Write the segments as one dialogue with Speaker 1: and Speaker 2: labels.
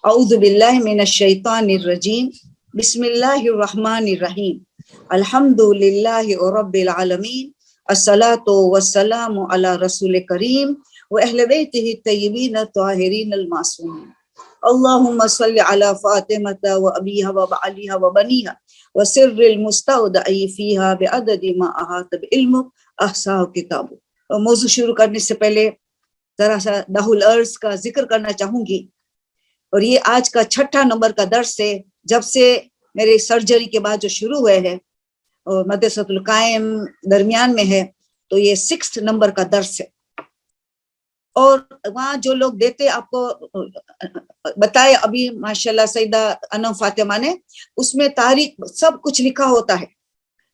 Speaker 1: اعوذ باللہ من الشیطان الرجیم بسم اللہ الرحمن الرحیم الحمد للہ رب العالمین الصلاۃ والسلام علی رسول کریم واہل بیتہ الطیبین الطاہرین المعصومین اللہم صل علی فاطمہ وابیہا وبعلیہا وبنیہا وسر المستودع فیہا بعدد ما احاط بعلمک احصاہ کتاب. موضوع شروع کرنے سے پہلے ذرا سا دہ الارض کا ذکر کرنا چاہوں گی، اور یہ آج کا 6 نمبر کا درس ہے جب سے میرے سرجری کے بعد جو شروع ہوئے ہے اور مدرسۃ القائم درمیان میں ہے، تو یہ 6 نمبر کا درس ہے. اور وہاں جو لوگ دیتے آپ کو بتائے ابھی ماشاءاللہ سیدہ انم فاطمہ نے، اس میں تاریخ سب کچھ لکھا ہوتا ہے،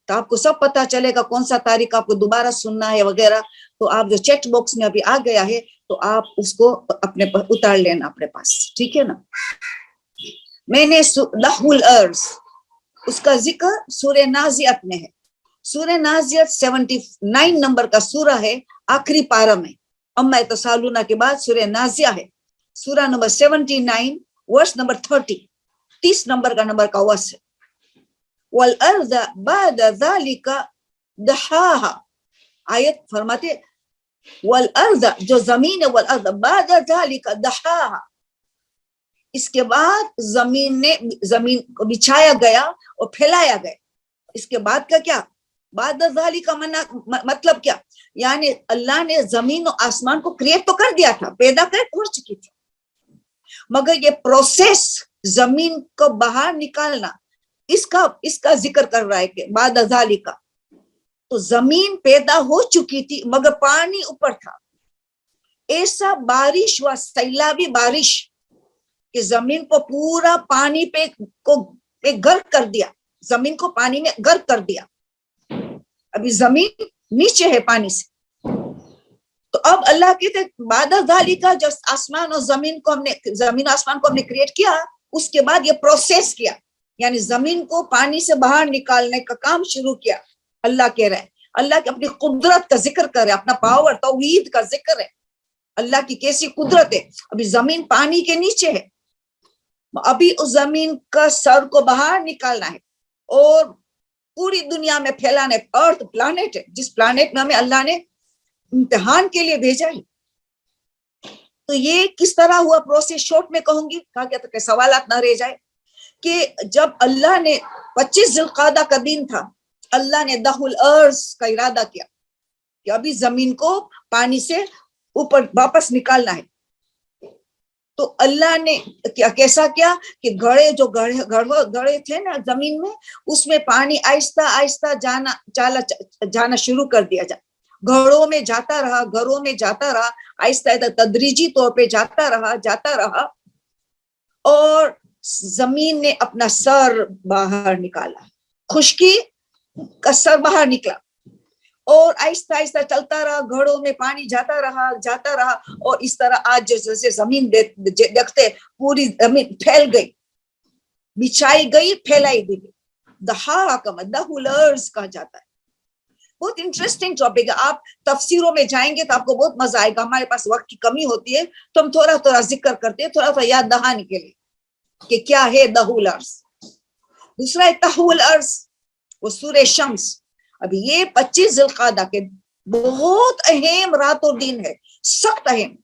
Speaker 1: تو آپ کو سب پتا چلے گا کون سا تاریخ آپ کو دوبارہ سننا ہے وغیرہ. تو آپ جو چیٹ باکس میں ابھی آ گیا ہے تو آپ اس کو اپنے اتار لینا اپنے پاس، ٹھیک ہے نا. میں نے لہ الارض اس کا ذکر سورہ نازعات میں ہے. سورہ نازعات 79 نمبر کا سورہ ہے، آخری پارہ میں. اما یتساءلون کے بعد سورہ نازعہ ہے، سورہ نمبر 79 ورس نمبر 30 نمبر کا ورس ہے. والارض بعد ذلك دحاها، آیت فرماتے والارض جو زمین ہے، والارض بعد ذلك دحاها، اس کے بعد زمین کو بچھایا گیا اور پھیلایا گیا. اس کے بعد کا کیا؟ بعد ذالک کا مطلب کیا؟ یعنی اللہ نے زمین و آسمان کو کریٹ تو کر دیا تھا، پیدا کر چکی تھی، مگر یہ پروسیس زمین کو باہر نکالنا اس کا ذکر کر رہا ہے کہ بعد ذالک کا. تو زمین پیدا ہو چکی تھی مگر پانی اوپر تھا. ایسا بارش ہوا، سیلابی بارش، کہ زمین کو پورا پانی پہ غرق کر دیا، زمین کو پانی میں غرق کر دیا. ابھی زمین نیچے ہے پانی سے. تو اب اللہ کہتے بعد ذالک کا، جو آسمان اور زمین و آسمان کو ہم نے کریٹ کیا، اس کے بعد یہ پروسیس کیا، یعنی زمین کو پانی سے باہر نکالنے کا کام شروع کیا. اللہ کہہ رہے ہیں، اللہ کی اپنی قدرت کا ذکر کر رہے، اپنا پاور توحید کا ذکر ہے، اللہ کی کیسی قدرت ہے. ابھی زمین پانی کے نیچے ہے، ابھی اس زمین کا سر کو باہر نکالنا ہے اور پوری دنیا میں پھیلانا ہے. ارتھ پلانٹ ہے، جس پلانٹ میں ہمیں اللہ نے امتحان کے لیے بھیجا ہے. تو یہ کس طرح ہوا پروسیس شارٹ میں کہوں گی تاکہ کہ سوالات نہ رہ جائے. کہ جب اللہ نے 25 ذی القعدہ کا دن تھا، اللہ نے دہ الارض کا ارادہ کیا کہ ابھی زمین کو پانی سے اوپر واپس نکالنا ہے. تو اللہ نے کیسا کیا کہ گڑھے تھے نا زمین میں، اس میں پانی آہستہ آہستہ جانا شروع کر دیا. گھڑوں میں جاتا رہا، آہستہ آہستہ تدریجی طور پہ جاتا رہا اور زمین نے اپنا سر باہر نکالا، خشکی کا سر باہر نکلا اور آہستہ آہستہ چلتا رہا، گھڑوں میں پانی جاتا رہا اور اس طرح آج جیسے زمین دیکھتے پوری زمین پھیل گئی، بچھائی گئی، پھیلائی دی گئی. دہا کا مطلب دہ الارض کہا جاتا ہے. بہت انٹرسٹنگ ٹاپک ہے، آپ تفسیروں میں جائیں گے تو آپ کو بہت مزہ آئے گا. ہمارے پاس وقت کی کمی ہوتی ہے تو ہم تھوڑا ذکر کرتے ہیں، تھوڑا یاد دہانے کے لیے کہ کیا ہے دہ الارض. دوسرا ہے تہ الارض، وہ سورہ شمس. ابھی یہ 25 ذی القعدہ کے بہت اہم رات اور دن ہے، سخت اہم.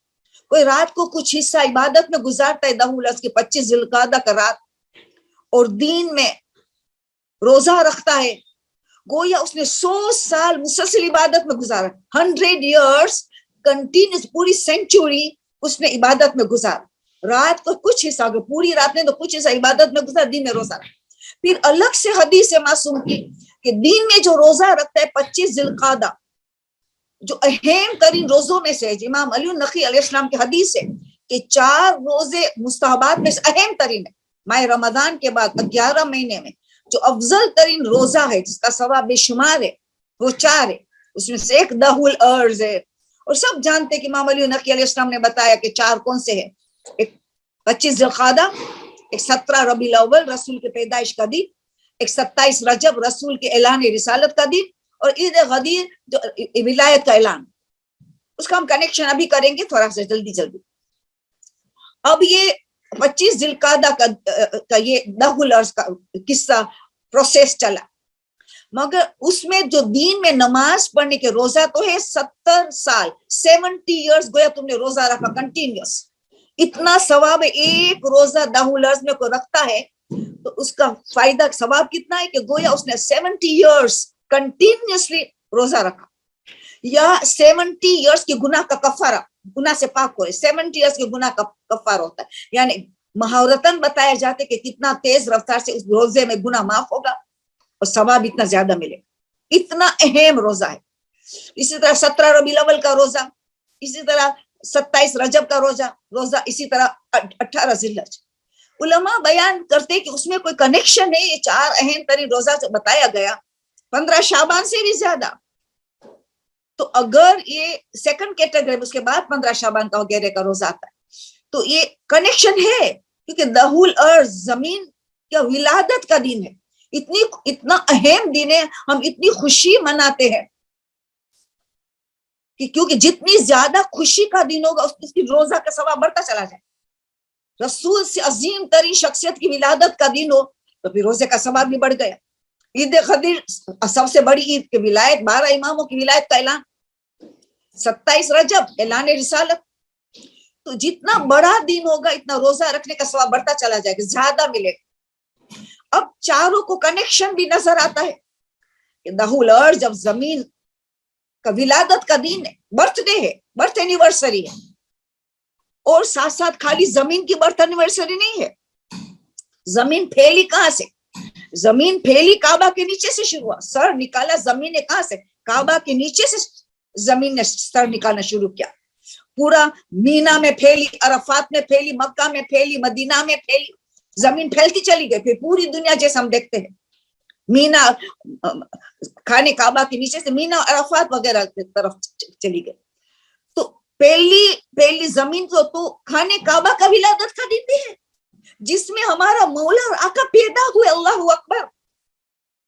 Speaker 1: کوئی رات کو کچھ حصہ عبادت میں گزارتا ہے دہ الارض کے 25 ذی القعدہ کا رات، اور دین میں روزہ رکھتا ہے، گویا اس نے 100 سال مسلسل عبادت میں گزارا، 100 years کنٹینیوس، پوری سینچوری اس نے عبادت میں گزارا. رات کو کچھ حصہ، پوری رات نے تو کچھ حصہ عبادت میں گزارا، دن میں روزہ رکھا. پھر الگ سے حدیث معصوم کی کہ دین میں جو روزہ رکھتا ہے 25 ذی القعدہ، جو اہم ترین روزوں میں سے امام علی النقی علیہ السلام کی حدیث ہے کہ 4 روزے مستحبات میں سے اہم ترین ہے. ماہ رمضان کے بعد 11 مہینے میں جو افضل ترین روزہ ہے جس کا ثواب بے شمار ہے، وہ 4 ہے. اس میں سے ایک دہ الارض ہے، اور سب جانتے کہ امام علی النقی علیہ السلام نے بتایا کہ 4 کون سے ہیں. ایک 25 ذی القعدہ، ایک 17 ربیع الاول رسول کے پیدائش کا دن، ایک 27 رجب رسول کے اعلان رسالت کا دن، اور عید غدیر جو ولایت کا اعلان. اس کا ہم کنیکشن ابھی کریں گے تھوڑا سا جلدی. اب یہ 25 ذوالقعدہ کا یہ 10 الارض کا قصہ پروسیس چلا، مگر اس میں جو دین میں نماز پڑھنے کے روزہ تو ہے 70 سال 70 ایئرس گویا تم نے روزہ رکھا کنٹینیوس، اتنا ثواب ہے۔ ایک روزہ 10 الارض میں کوئی رکھتا ہے تو اس کا فائدہ ثواب کتنا ہے کہ گویا اس نے 70 ایئرس کنٹینیوسلی روزہ رکھا، یا 70 ایئرس کی گناہ کا کفارہ، گناہ سے پاک ہوئے، 70 ایئرس کے گناہ کا کفارہ ہوتا ہے، یعنی مہاورتاً بتایا جاتا ہے کہ کتنا تیز رفتار سے اس روزے میں گناہ معاف ہوگا اور ثواب اتنا زیادہ ملے گا، اتنا اہم روزہ ہے۔ اسی طرح 17 ربیع الاول کا روزہ، اسی طرح 27 رجب کا روزہ، اسی طرح 18 ذی الحجہ۔ علماء بیان کرتے کہ اس میں کوئی کنیکشن ہے، یہ 4 اہم ترین روزہ سے بتایا گیا، 15 شعبان سے بھی زیادہ۔ تو اگر یہ سیکنڈ کیٹیگری اس کے بعد 15 شعبان کا وغیرہ کا روزہ آتا ہے تو یہ کنیکشن ہے، کیونکہ 10 الارض زمین کا ولادت کا دن ہے، اتنا اہم دن ہے، ہم اتنی خوشی مناتے ہیں کہ کیونکہ جتنی زیادہ خوشی کا دن ہوگا اس کی روزہ کا ثواب بڑھتا چلا جائے۔ رسول سے عظیم ترین شخصیت کی ولادت کا دن ہو تو پھر روزے کا ثواب بھی بڑھ گیا۔ عید قدیر سب سے بڑی عید کی ولایت، 12 اماموں کی ولایت کا اعلان، 27 رجب اعلان رسالت، تو جتنا بڑا دن ہوگا اتنا روزہ رکھنے کا ثواب بڑھتا چلا جائے گا، زیادہ ملے گا۔ اب چاروں کو کنیکشن بھی نظر آتا ہے کہ 10 الارض جب زمین کا ولادت کا دن ہے، برتھ ڈے ہے، برتھ اینیورسری ہے، اور ساتھ ساتھ خالی زمین کی برتھ اینیورسری نہیں ہے، زمین پھیلی کہاں سے؟ زمین پھیلی کعبہ کے نیچے سے شروع ہوا، سر نکالا زمین نے کہاں سے؟ کعبہ کے نیچے سے زمین نے سر نکالنا شروع کیا، پورا مینا میں پھیلی، عرفات میں پھیلی، مکہ میں پھیلی، مدینہ میں پھیلی، زمین پھیلتی چلی گئی، پھر پوری دنیا جیسے ہم دیکھتے ہیں، مینا کھانے کعبہ کے نیچے سے مینا عرفات وغیرہ کی طرف چلی گئی۔ تو پہلی زمین تو کھانے کعبہ کا ولادت کا دن بھی ہے، جس میں ہمارا مولا اور آقا پیدا ہوئے، اللہ اکبر،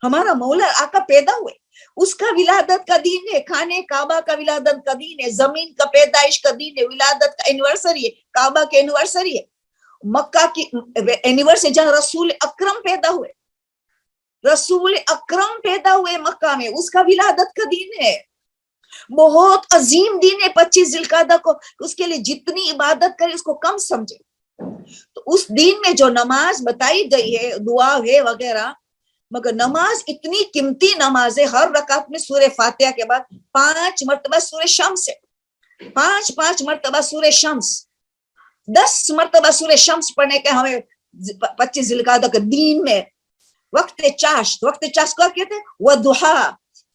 Speaker 1: ہمارا مولا اور آقا پیدا ہوئے، اس کا ولادت کا دن ہے، کھانے کعبہ کا ولادت کا دن ہے، زمین کا پیدائش کا دن ہے، ولادت کا اینیورسری ہے، کعبہ کے اینیورسری ہے، مکہ کی اینیورسری جہاں رسول اکرم پیدا ہوئے، رسول اکرم پیدا ہوئے مکہ میں، اس کا ولادت کا دن ہے، بہت عظیم دن ہے 25 ذوالقعدہ کو، اس کے لیے جتنی عبادت کرے اس کو کم سمجھے۔ تو اس دن میں جو نماز بتائی گئی ہے، دعا ہے وغیرہ، مگر نماز اتنی قیمتی نماز ہے، ہر رکعت میں سورہ فاتحہ کے بعد 5 مرتبہ سورہ شمس ہے، 5 مرتبہ سورہ شمس، 10 مرتبہ سورہ شمس پڑھنے کے ہمیں 25 ذوالقعدہ کے دین میں وقت چاشت کو کہتے ہیں وضحا،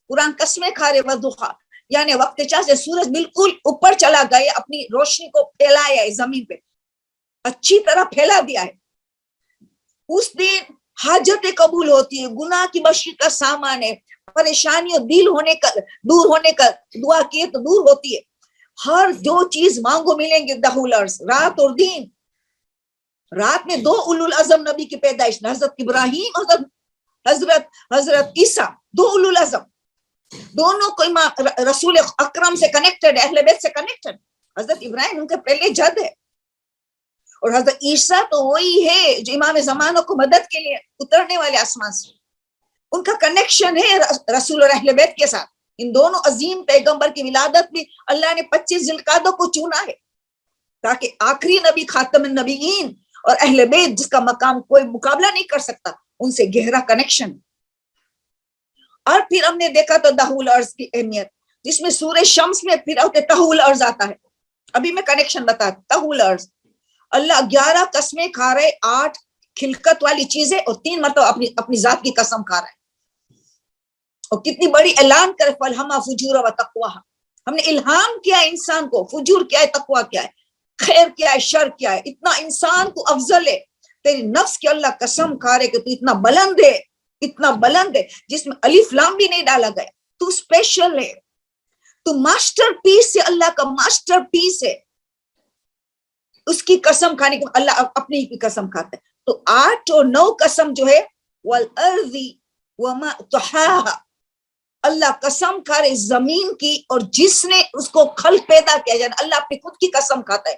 Speaker 1: قرآن قسمیں کھا رہے وضحا، یعنی وقت چاشت سے سورج بالکل اوپر چلا گیا، اپنی روشنی کو پھیلایا ہے، زمین پہ اچھی طرح پھیلا دیا ہے۔ اس دن حاجتیں قبول ہوتی ہے، گناہ کی بخشش کا سامان ہے، پریشانیوں دور ہونے کا دعا کیے تو دور ہوتی ہے، ہر جو چیز مانگو ملیں گے 10 الارض، رات اور دن۔ رات میں 2 اولو العزم نبی کی پیدائش، حضرت ابراہیم، حضرت عیسیٰ، 2 اولو العزم، دونوں کو رسول اکرم سے کنیکٹڈ ہے، اہل بیت سے کنیکٹڈ۔ حضرت ابراہیم ان کے پہلے جد ہے، اور حضرت عیسیٰ تو وہی ہے جو امام زمانوں کو مدد کے لیے اترنے والے آسمان سے، ان کا کنیکشن ہے رسول اور اہل بیت کے ساتھ۔ ان دونوں عظیم پیغمبر کی ولادت بھی اللہ نے 25 ذوالقعدہ کو چنا ہے، تاکہ آخری نبی خاتم النبیین اور اہل بیت جس کا مقام کوئی مقابلہ نہیں کر سکتا، ان سے گہرا کنیکشن۔ اور پھر ہم نے دیکھا تو 10 الارض کی اہمیت، جس میں سورہ شمس میں پھر 10 الارض آتا ہے۔ ابھی میں کنیکشن بتا 10 الارض، اللہ 11 قسمیں کھا رہے، 8 خلقت والی چیزیں اور 3 مرتبہ اپنی ذات کی قسم کھا رہا ہے، اور کتنی بڑی اعلان کرے فَالْهَمَا فُجُورًا وَتَقْوَاهَا، ہم نے الہام کیا انسان کو، فجور کیا ہے، تقویٰ کیا ہے، خیر کیا ہے، شر کیا ہے، اتنا انسان تو افضل ہے، تیری نفس کی اللہ قسم کھا رہے کہ تو اتنا بلند ہے، اتنا بلند ہے، جس میں الف لام بھی نہیں ڈالا گیا، تو اسپیشل ہے، تو ماسٹر پیس ہے، اللہ کا ماسٹر پیس ہے، اس کی قسم کھانے کے اللہ اپنی کی قسم کھاتا ہے۔ تو 8 اور 9 قسم جو ہے وَالْأَرْضِ وَمَا طَحَاهَا، اللہ قسم کھا رہے زمین کی اور جس نے اس کو خلق پیدا کیا، یعنی اللہ اپنی خود کی قسم کھاتا ہے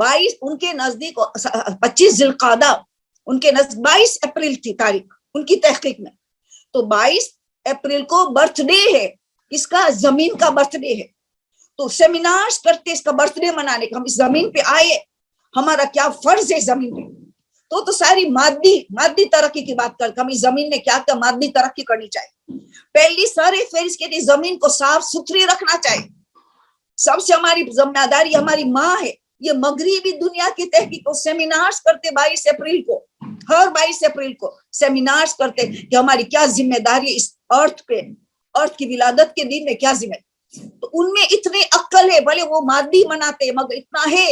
Speaker 1: 22 ان کے نزدیک 25 ذوالقعدہ ان کے نزدیک 22 اپریل تھی تاریخ ان کی تحقیق میں، تو 22 اپریل کو برتھ ڈے ہے اس کا، زمین کا برتھ ڈے ہے. تو سیمینارز کرتے اس کا برتھ ڈے منانے کا، ہم اس زمین پہ آئے، ہمارا کیا فرض ہے زمین پہ. تو ساری مادی ترقی کی بات کرتے، ہم اس زمین میں کیا کیا مادی ترقی کرنی چاہیے. پہلی سارے فیض کے لیے زمین کو صاف ستھری رکھنا چاہیے. سب سے ہماری ذمہ داری ہماری ماں ہے. یہ مغربی دنیا کی تحقیق کو سیمینارز کرتے 22 اپریل کو، ہر 22 اپریل کو سیمینارز کرتے کہ ہماری کیا ذمہ داری اس ارتھ پہ، ارتھ کی ولادت کے دن میں کیا ذمہ. تو ان میں اتنی عقل ہے، بھلے وہ مادی مناتے مگر اتنا ہے،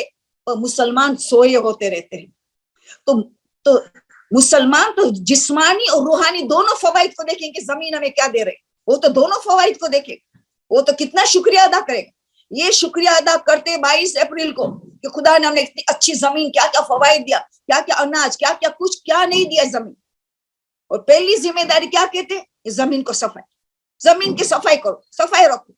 Speaker 1: اور مسلمان سوئے ہوتے رہتے ہیں. تو مسلمان تو جسمانی اور روحانی دونوں فوائد کو دیکھیں کہ زمین ہمیں کیا دے رہے، وہ تو دونوں فوائد کو دیکھیں، وہ تو کتنا شکریہ ادا کرے. یہ شکریہ ادا کرتے 22 اپریل کو کہ خدا نے ہمیں اتنی اچھی زمین کیا کیا فوائد دیا، کیا کیا اناج، کیا کیا کچھ کیا نہیں دیا زمین. اور پہلی ذمہ داری کیا کہتے ہیں، زمین کو صفائی، زمین کی صفائی کرو، صفائی رکھو،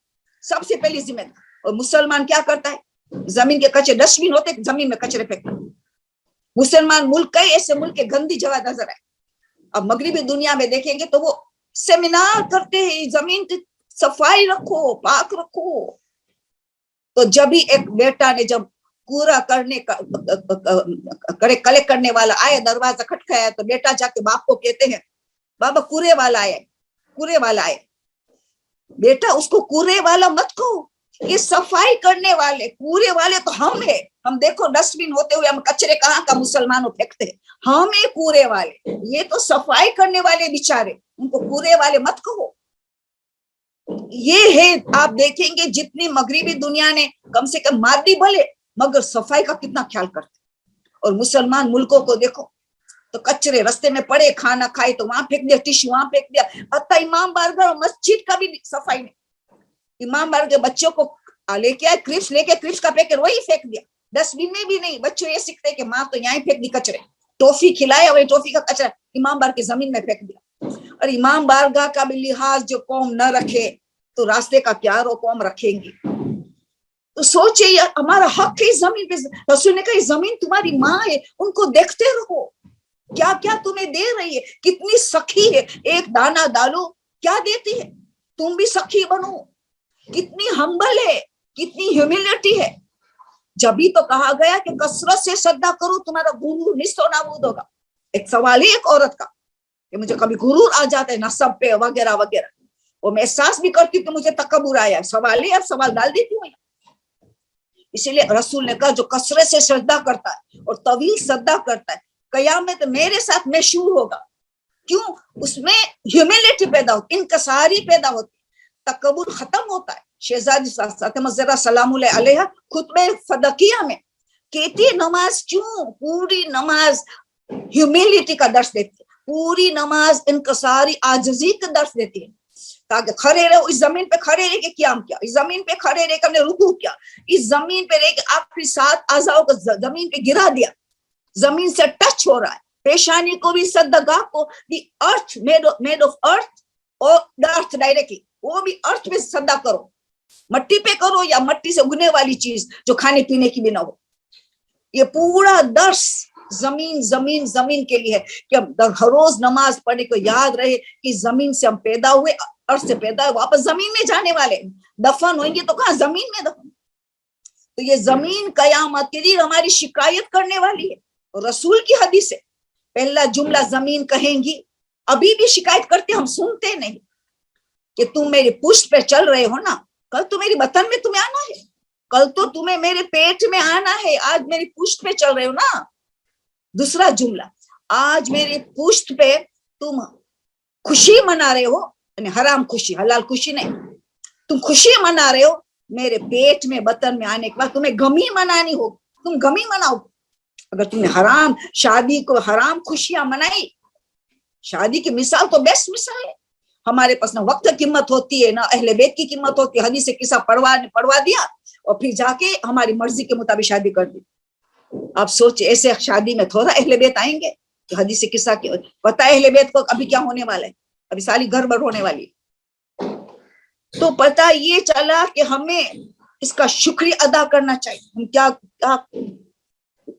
Speaker 1: سب سے پہلی ذمہ داری. اور مسلمان کیا کرتا ہے، زمین کے کچرے ڈسٹ بن ہوتے زمین میں کچرے پھینکتا. مسلمان ملک کئی ایسے ملک کے گندی جگہ نظر آئے. اب مغربی دنیا میں دیکھیں گے تو وہ سیمینار کرتے ہیں زمین کی صفائی رکھو، پاک رکھو. تو جب ہی ایک بیٹا نے جب کوڑا کرنے کا کلیکٹ کرنے والا آیا، دروازہ کھٹکھایا تو بیٹا جا کے باپ کو کہتے ہیں بابا کوڑے والا آیا، کوڑے والا آیا. بیٹا اس کو کوڑے والا مت کہو، یہ صفائی کرنے والے، کوڑے والے تو ہم ہیں. ہم دیکھو ڈسٹ بن ہوتے ہوئے ہم کچرے کہاں کا مسلمانوں پھینکتے ہیں، ہم ہیں کوڑے والے. یہ تو صفائی کرنے والے بیچارے، ان کو کوڑے والے مت کہو. یہ ہے، آپ دیکھیں گے جتنی مغربی دنیا نے کم سے کم مادی بھلے مگر صفائی کا کتنا خیال کرتے. اور مسلمان ملکوں کو دیکھو تو کچرے رستے میں پڑے، کھانا کھائے تو وہاں پھینک دیا، ٹیشو وہاں پھینک دیا. حتیٰ امام بارگاہ اور مسجد کا بھی صفائی نہیں. امام بارگاہ کے بچوں کو لے کے آئے کرپس، لے کے کرپس کا پیکٹ وہی پھینک دیا، ڈسٹ بن میں بھی نہیں. بچوں یہ سیکھتے کہ ماں تو یہاں ہی پھینک دی کچرے، ٹوفی کھلایا وہی ٹوفی کا کچرا امام بارگاہ کی زمین میں پھینک دیا. اور امام بارگاہ کا بھی لحاظ جو قوم نہ رکھے تو راستے کا کیا رو قوم رکھیں گی. تو سوچے یہ ہمارا حق ہے زمین پہ. رسول نے کہا یہ زمین تمہاری ماں ہے، ان کو دیکھتے رہو کیا کیا تمہیں دے رہی ہے، کتنی سخی ہے. ایک دانا ڈالو کیا دیتی ہے، تم بھی سخی بنو. کتنی ہمبل ہے، کتنی ہیوملٹی ہے. جبھی تو کہا گیا کہ کثرت سے سجدہ کرو تمہارا غرور نصف و نابود ہوگا. ایک سوال ہے ایک عورت کا کہ مجھے کبھی غرور آ جاتا ہے نسب پہ وغیرہ وغیرہ، وہ میں احساس بھی کرتی ہوں کہ مجھے تکبر آیا ہے. سوال ہے، اب سوال ڈال دیتی ہوں. اسی لیے رسول نے کہا جو کثرت سے سجدہ کرتا ہے اور طویل سجدہ کرتا ہے قیامت میرے ساتھ مشہور ہوگا. کیوں؟ اس میں ہیوملٹی پیدا ہوتی، انکساری پیدا ہوتی، تکبر ختم ہوتا ہے. شہزادی فاطمہ زہرا سلام اللہ علیہا خطبہ فدقیہ میں کہتی ہے نماز کیوں، پوری نماز ہیوملٹی کا درس دیتی ہے، پوری نماز انکساری عاجزی کا درس دیتی ہے. تاکہ کھڑے رہو، اس زمین پہ کھڑے رہ کے قیام کیا، اس زمین پہ کھڑے رہ کے ہم نے رکوع کیا، اس زمین پہ رہ کے آخری 7 اعضاء کو زمین پہ گرا دیا، زمین سے ٹچ ہو رہا ہے. پیشانی کو بھی صدقہ کو بھی ارتھ میڈ آف ارتھ اور ارتھ ڈائریکٹلی، وہ بھی ارتھ میں صدقہ کرو، مٹی پہ کرو یا مٹی سے اگنے والی چیز جو کھانے پینے کی بھی نہ ہو. یہ پورا درس زمین زمین زمین کے لیے ہے کہ ہم ہر روز نماز پڑھنے کو یاد رہے کہ زمین سے ہم پیدا ہوئے، ارض سے پیدا ہوئے، واپس زمین میں جانے والے، دفن ہوئیں گے تو کہاں، زمین میں دفن. تو یہ زمین قیامت کے دن ہماری شکایت کرنے والی ہے. اور رسول کی حدیث ہے، پہلا جملہ زمین کہیں گی، ابھی بھی شکایت کرتے ہم سنتے نہیں کہ تم میری پشت پہ چل رہے ہو نا، کل تو میری بطن میں تمہیں آنا ہے، کل تو تمہیں میرے پیٹ میں آنا ہے، آج میری پشت پہ چل رہے ہو نا. دوسرا جملہ، آج میری پشت پہ تم خوشی منا رہے ہو، یعنی حرام خوشی، حلال خوشی نہیں، تم خوشی منا رہے ہو، میرے پیٹ میں بطن میں آنے کے بعد تمہیں غمی منانی ہو، تم غمی مناؤ. اگر تم نے حرام شادی کو حرام خوشیاں منائی، شادی کی مثال تو بیسٹ مثال ہے. ہمارے پاس نہ وقت کی قیمت ہوتی ہے، نہ اہل بیت کی قیمت ہوتی ہے. حدیث قصہ پڑھوا دیا اور پھر جا کے ہماری مرضی کے مطابق شادی کر دی. آپ سوچیں ایسے شادی میں تھوڑا اہل بیت آئیں گے. حدیث قصہ کی پتہ ہے اہل بیت کو ابھی کیا ہونے والا ہے، ابھی ساری گھر بھر ہونے والی. تو پتہ یہ چلا کہ ہمیں اس کا شکریہ ادا کرنا چاہیے. ہم کیا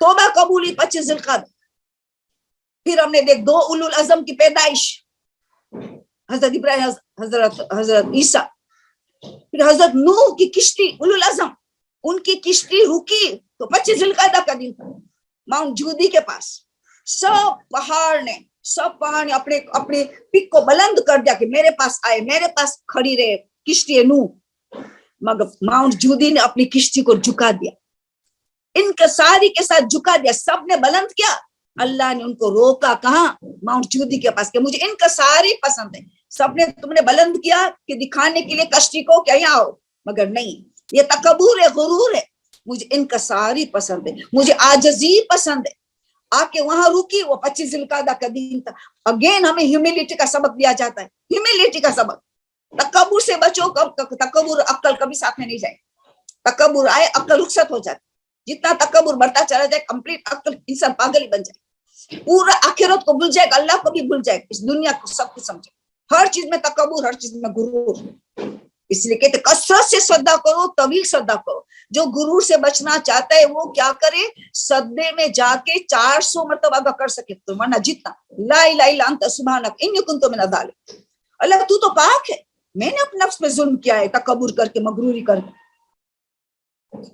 Speaker 1: توبہ قبولی 25 ذوالقعدہ. پھر ہم نے دیکھ 2 اولو العزم کی پیدائش، حضرت ابراہیم، حضرت عیسیٰ. پھر حضرت نوح کی کشتی، اولو العزم، ان کی کشتی رکی تو 25 ذوالقعدہ کا دن تھا، ماؤنٹ جودی کے پاس. سب پہاڑ نے اپنے اپنے پک کو بلند کر دیا کہ میرے پاس آئے، میرے پاس کھڑی رہے کشتی نوح. مگر ماؤنٹ جودی نے اپنی کشتی کو جھکا دیا، ان کے ساری کے ساتھ جھکا دیا. سب نے بلند کیا، اللہ نے ان کو روکا کہاں؟ ماؤنٹ جودی کے پاس، کہ مجھے ان کا ساری پسند ہے. سب نے تم نے بلند کیا کہ دکھانے کے لیے کشتی کو کہ یہاں آؤ، مگر نہیں، یہ تکبر ہے، غرور ہے. مجھے ان کا ساری پسند ہے، مجھے عاجزی پسند ہے. آ کے وہاں رکی. وہ 25 ذوالقعدہ کا دن تھا. اگین ہمیں ہیوملٹی کا سبق دیا جاتا ہے، ہیوملٹی کا سبق. تکبر سے بچو. تکبر عقل کبھی ساتھ میں نہیں جائے. تکبر آئے عقل رخصت ہو جاتی. جتنا تکبر بڑھتا چلا جائے کمپلیٹ عقل انسان پاگل ہی بن جائے، پورا آخرت کو بھول جائے گا، اللہ کو بھی بھول جائے گا، اس دنیا کو سب کچھ سمجھے. ہر چیز میں تکبر، ہر چیز میں غرور. اس لیے کہتے کثرت سے صدقہ کرو، طویل صدقہ کرو. جو غرور سے بچنا چاہتا ہے وہ کیا کرے؟ صدقے میں جا کے 400 مرتبہ اگر کر سکے تو، ورنہ جتنا لا الہ الا انت سبحانک انی کنت من الظالمین. اللہ تو پاک ہے، میں نے اپنے نفس پہ ظلم کیا ہے تکبر کر کے، مغروری کر کے.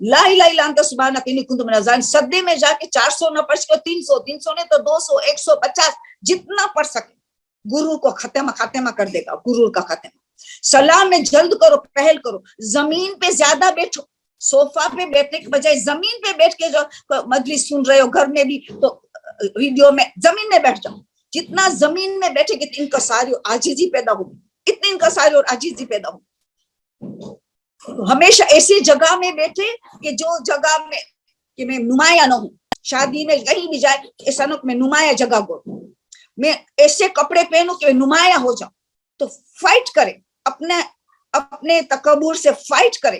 Speaker 1: لا الہ الا انت سبحانک انی کنت من الظالمین. صدقے میں جا کے 400 نہ پڑھ سکے، 300 نہیں تو 200 150 جتنا پڑھ سکے. غرور کو خاتمہ کر دے گا، غرور کا خاتمہ. سلام میں جلد کرو، پہل کرو. زمین پہ زیادہ بیٹھو، صوفہ پہ بیٹھنے کے بجائے زمین پہ بیٹھ کے جو مجلس سن رہے ہو گھر میں بھی تو ویڈیو میں، زمین میں بیٹھ جاؤ. جتنا زمین میں بیٹھے گی انکساری اور عاجزی پیدا ہوگی، اتنی انکساری اور عاجزی پیدا ہوگی. ہمیشہ ایسی جگہ میں بیٹھے کہ جو جگہ میں کہ میں نمایاں نہ ہوں. شادی میں کہیں بھی جائے ایسا نہ میں نمایاں جگہ کو، میں ایسے کپڑے پہنوں کہ نمایاں ہو جاؤں. تو فائٹ کرے، اپنے تکبر سے فائٹ کرے.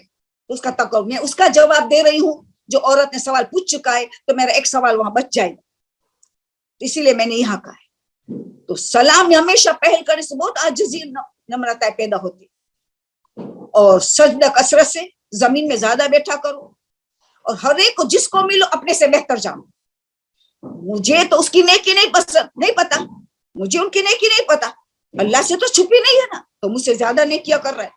Speaker 1: اس کا تکبر، میں اس کا جواب دے رہی ہوں. جو عورت نے سوال پوچھ چکا ہے تو میرا ایک سوال وہاں بچ جائے گا، اسی لیے میں نے یہاں کہا ہے. تو سلام ہمیشہ پہل کرنے سے بہت عاجزی نمرتا پیدا ہوتی. اور سجدہ کثرت سے، زمین میں زیادہ بیٹھا کرو. اور ہر ایک کو جس کو ملو اپنے سے بہتر جانو. مجھے تو اس کی نیکی نہیں پسند، نہیں پتا، مجھے ان کی نیکی نہیں پتا. اللہ سے تو چھپی نہیں ہے نا، تو مجھ سے زیادہ نیکیاں کر رہا ہے.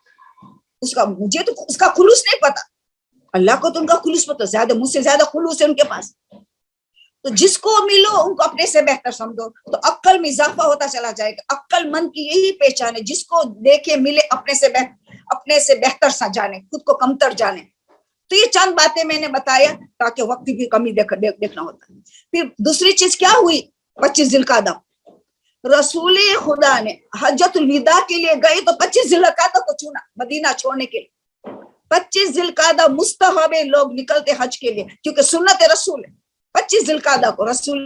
Speaker 1: مجھے تو اس کا خلوص نہیں پتا، اللہ کو تو ان کا خلوص پتا، زیادہ مجھ سے زیادہ خلوص ہے ان کے پاس. تو جس کو ملو ان کو اپنے سے بہتر سمجھو، تو عقل میں اضافہ ہوتا چلا جائے گا. عقل مند کی یہی پہچان ہے، جس کو دیکھے ملے اپنے سے بہتر سا جانے، خود کو کمتر جانے. تو یہ چند باتیں میں نے بتایا تاکہ وقت کی کمی دیکھنا ہوتا ہے. پھر دوسری چیز کیا ہوئی؟ 25 ذوالقعدہ رسول خدا نے حجۃ الوداع کے لیے گئے تو 25 ذوالقعدہ کو چنا مدینہ چھوڑنے کے لیے. 25 ذوالقعدہ مستحب لوگ نکلتے حج کے لیے، کیونکہ سنت رسول ہے 25 ذوالقعدہ کو رسول.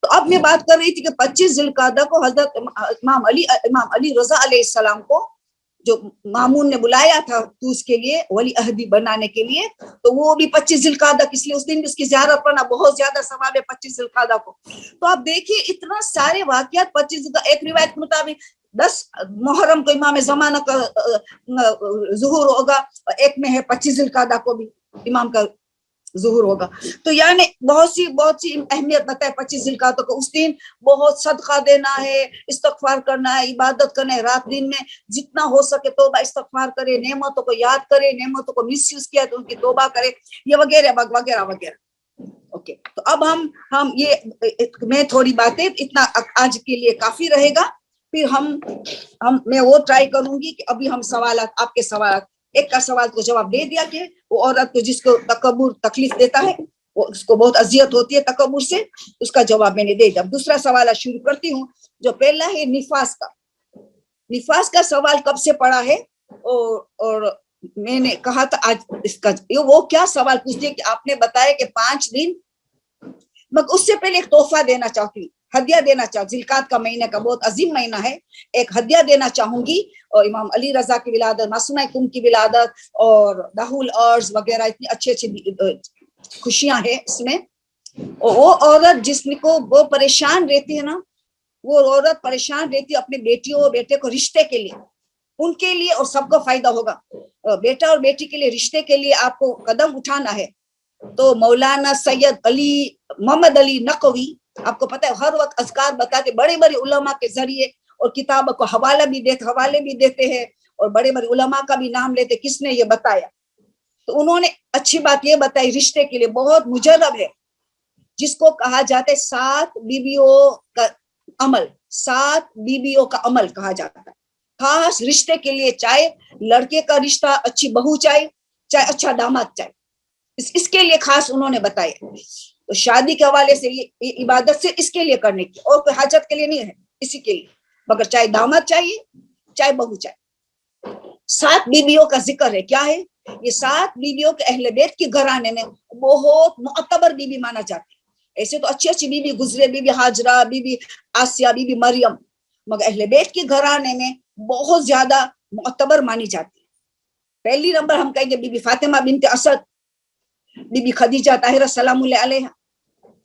Speaker 1: تو اب میں بات کر رہی تھی کہ 25 ذوالقعدہ کو حضرت امام علی رضا علیہ السلام کو جو مامون نے بلایا تھا اس کے لیے ولی عہدی بنانے کے لیے، تو وہ بھی 25 ذوالقعدہ، اس لیے اس دن بھی اس کی زیارت پڑھنا بہت زیادہ ثواب ہے 25 ذوالقعدہ کو. تو آپ دیکھیے اتنا سارے واقعات 25 ذوالقعدہ. ایک روایت کے مطابق 10 محرم کو امام زمانہ کا ظہور ہوگا، ایک میں ہے 25 ذوالقعدہ کو بھی امام کا ظہور ہوگا. تو یعنی بہت سی اہمیت بتائے 25 ذوالقعدہ کو. اس دن بہت صدقہ دینا ہے، استغفار کرنا ہے، عبادت کرنا ہے. رات دن میں جتنا ہو سکے توبہ استغفار کرے، نعمتوں کو یاد کرے، نعمتوں کو مس یوز کیا تو ان کی توبہ کرے، یہ وغیرہ وغیرہ وغیرہ. اوکے، تو اب ہم یہ میں تھوڑی باتیں اتنا آج کے لیے کافی رہے گا. پھر میں وہ ٹرائی کروں گی کہ ابھی ہم سوالات، آپ کے سوالات، ایک کا سوال کو جواب دے دیا کہ وہ عورت کو جس کو تکبر تکلیف دیتا ہے، وہ اس کو بہت اذیت ہوتی ہے تکبر سے، اس کا جواب میں نے دے دیا. دوسرا سوال شروع کرتی ہوں، جو پہلا ہے نفاس کا. نفاس کا سوال کب سے پڑا ہے، اور میں نے کہا تھا آج اس کا وہ کیا سوال پوچھتے کہ آپ نے بتایا کہ 5 دن. مگر اس سے پہلے ایک تحفہ دینا چاہتی ہوں، ہدیہ دینا چاہوں. ذوالقعدہ کا مہینہ کا بہت عظیم مہینہ ہے، ایک ہدیہ دینا چاہوں گی. اور امام علی رضا کی ولادت، معصومہ کم کی ولادت، اور دہول ارض وغیرہ، اتنی اچھی خوشیاں ہیں اس میں. اور وہ عورت جس کو وہ پریشان رہتی ہے نا، وہ عورت پریشان رہتی ہے اپنے بیٹیوں اور بیٹے کو رشتے کے لیے، ان کے لیے، اور سب کو فائدہ ہوگا. بیٹا اور بیٹی کے لیے، رشتے کے لیے آپ کو قدم اٹھانا ہے. تو مولانا سید علی محمد علی نقوی آپ کو پتہ ہے ہر وقت اذکار بتاتے، بڑے بڑے علماء کے ذریعے اور کتاب کو حوالے بھی دیتے ہیں، اور بڑے بڑے علماء کا بھی نام لیتے کس نے یہ بتایا. تو انہوں نے اچھی بات یہ بتائی، رشتے کے لیے بہت مجرب ہے، جس کو کہا جاتا ہے 7 بیویوں کا عمل، 7 بیویوں کا عمل کہا جاتا ہے خاص رشتے کے لیے، چاہے لڑکے کا رشتہ اچھی بہو چاہے اچھا داماد چاہے، اس کے لیے خاص انہوں نے بتایا. تو شادی کے حوالے سے یہ عبادت صرف اس کے لیے کرنے کی، اور کوئی حاجت کے لیے نہیں ہے، اسی کے لیے، مگر چاہے داماد چاہیے چاہے بہو چاہیے. 7 بیویوں کا ذکر ہے، کیا ہے یہ 7 بیویوں کے اہل بیت کے گھرانے میں بہت معتبر بیوی مانا جاتی ہے. ایسے تو اچھی اچھی بیوی گزرے، Bibi Hajra, Bibi Asiya, Bibi Maryam, مگر اہل بیت کے گھرانے میں بہت زیادہ معتبر مانی جاتی ہے. پہلی نمبر ہم کہیں گے بی بی فاطمہ بنت اسد، بی بی خدیجہ طاہرہ سلام اللہ علیہا،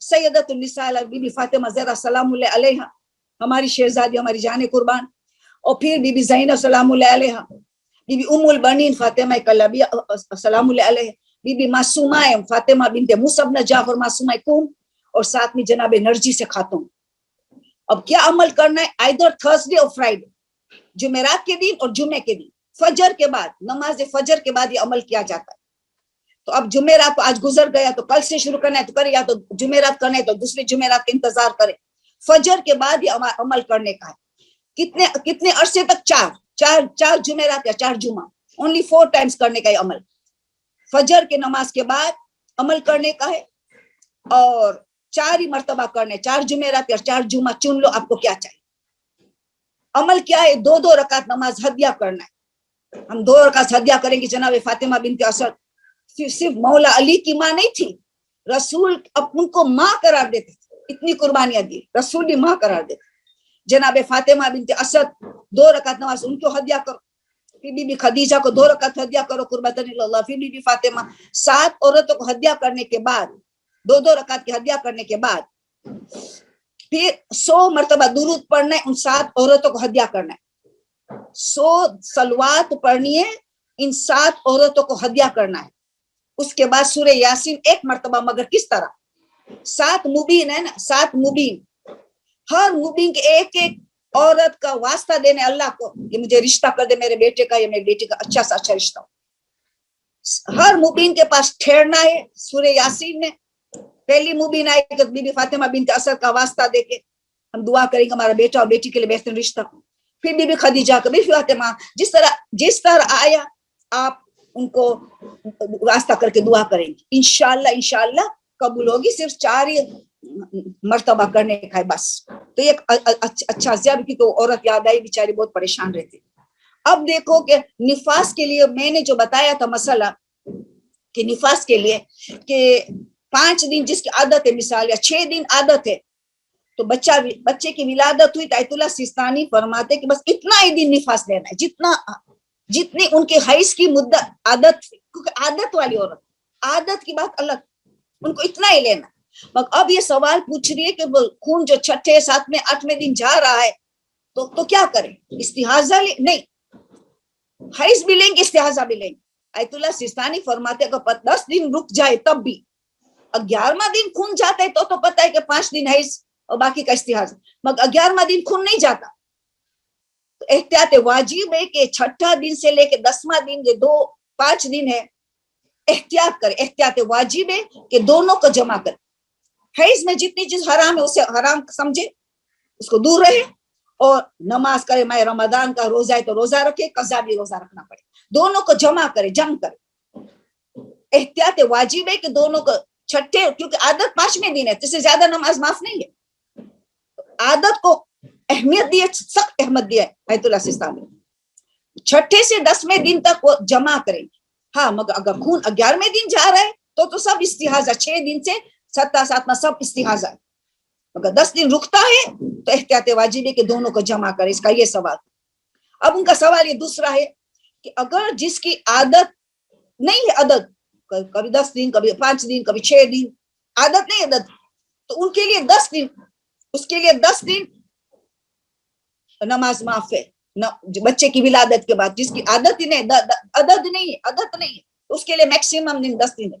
Speaker 1: سیدۃ النساء بی بی فاطمہ زہرا سلام اللہ علیہا، ہماری شہزادی، ہماری جان قربان. اور پھر بی بی زینب سلام اللہ علیہا، بی بی ام البنین فاطمہ کلبیہ سلام اللہ علیہ، بی بی معصومہ فاطمہ بنت موسی بن جعفر معصومہ کوم، اور ساتھ میں جناب نرجس خاتون. اب کیا عمل کرنا ہے؟ آئدر تھرسڈے اور فرائیڈے، جمعرات کے دن اور جمعے کے دن، فجر کے بعد، نماز فجر کے بعد یہ عمل کیا جاتا ہے. تو اب جمعرات تو آج گزر گیا، تو کل سے شروع کرنا ہے تو کرے، یا تو جمعرات کرنا ہے تو دوسرے جمعرات کا انتظار کرے. فجر کے بعد یہ عمل کرنے کا ہے. کتنے عرصے تک؟ چار جمعرات یا 4 جمعہ، اونلی 4 ٹائمز کرنے کا یہ عمل. فجر کے نماز کے بعد عمل کرنے کا ہے، اور 4 ہی مرتبہ کرنے، 4 جمعرات یا 4 جمعہ، چن لو آپ کو کیا چاہیے. عمل کیا ہے؟ 2 رکعت نماز ہدیہ کرنا ہے. ہم 2 رکعت ہدیہ کریں گے جناب فاطمہ بنت اسد. صرف مولا علی کی ماں نہیں تھی، رسول ان کو ماں قرار دیتے تھے، اتنی قربانیاں دی، رسول بھی ماں قرار دیتے. جناب فاطمہ بنت اسد 2 رکعت نماز ان کو ہدیہ کرو. پھر بی بی خدیجہ کو 2 رکعت ہدیہ کرو قربتن اللہ. پھر بی بی فاطمہ، 7 عورتوں کو ہدیہ کرنے کے بعد، 2 رکعت کی ہدیہ کرنے کے بعد، پھر 100 مرتبہ درود پڑھنا ہے، ان 7 عورتوں کو ہدیہ کرنا ہے. 100 صلوات پڑھنی ہے، ان 7 عورتوں کو ہدیہ کرنا ہے. اس کے بعد سورہ یاسین 1 مرتبہ، مگر کس طرح؟ 7 مبین ہے نا، 7 مبین، ہر مبین کے ایک عورت کا واسطہ دینے اللہ کو کہ مجھے رشتہ کر دے میرے بیٹے کا یا میری بیٹی کا، اچھا سا اچھا رشتہ. ہر مبین کے پاس ٹھہرنا ہے. سورہ یاسین میں پہلی مبین آئی تو بی بی فاطمہ بنت اسد کا واسطہ دے کے ہم دعا کریں گے ہمارا بیٹا اور بیٹی کے لیے بہترین رشتہ. پھر بی بی خدیجہ کا، بی بی فاطمہ، جس طرح آیا آپ ان کو واسطہ کر کے دعا کریں گے، انشاءاللہ قبول ہوگی. صرف 4 ہی مرتبہ کرنے کا ہے بس. تو ایک اچھا زیادہ کی تو عورت یاد آئی، بیچاری بہت پریشان رہتی. اب دیکھو کہ نفاس کے لیے میں نے جو بتایا تھا مسئلہ، کہ نفاس کے لیے کہ 5 دن جس کی عادت ہے، مثال یا 6 دن عادت ہے، تو بچے کی ولادت ہوئی تو آیت اللہ سیستانی فرماتے کہ بس اتنا ہی دن نفاس لینا ہے، جتنی ان کی حیض کی مدت، عادت، کیونکہ عادت والی عورت، عادت کی بات الگ، ان کو اتنا ہی لینا. اب یہ سوال پوچھ رہی ہے کہ خون جو 6، 7، 8 دن جا رہا ہے تو کیا کریں؟ استحاضہ نہیں، حیض بھی لیں گے، استحاضہ بھی لیں گے. آیت اللہ سیستانی فرماتے اگر 10 دن رک جائے تب بھی، 11واں دن خون جاتا ہے تو پتہ ہے کہ 5 دن حیض اور باقی کا استحاضہ، مگر 11واں دن خون نہیں جاتا تو احتیاط واجب ہے کہ 6 دن سے لے کے 10واں دن، یہ 5 دن ہے، احتیاط کرے. احتیاط واجب ہے کہ دونوں کو جمع کرے. حیض میں جتنی چیز حرام ہے اسے حرام سمجھے، اس کو دور رہے، اور نماز کرے. ماہ رمضان کا روزہ ہے تو روزہ رکھے، قضا بھی روزہ رکھنا پڑے. دونوں کو جمع کرے، جمع کرے. احتیاط واجب ہے کہ دونوں کو 6، کیونکہ عادت 5ویں دن ہے، اس سے زیادہ نماز معاف نہیں ہے. عادت کو اہمیت دی ہے، سخت اہمیت دی ہے آیت اللہ سیستانی. 6 سے 10ویں دن تک وہ جمع کریں. ہاں مگر اگر خون 11ویں دن جا رہا ہے تو سب استحاضہ، 6 دن سے 7 سب استحاضہ. اگر 10 دن رکتا ہے تو احتیاط واجب ہے کہ دونوں کو جمع کرے. اس کا یہ سوال. اب ان کا سوال یہ دوسرا ہے کہ اگر جس کی عادت نہیں ہے، عادت کبھی 10 دن، کبھی 5 دن، کبھی 6 دن، عادت نہیں عادت، تو ان کے لیے 10 دن، اس کے لیے 10 دن نماز معاف ہے. بچے کی ولادت کے بعد جس کی عادت ہی نہیں، عدد نہیں ہے، عادت نہیں ہے، اس کے لیے میکسیمم دن 10 دن ہے.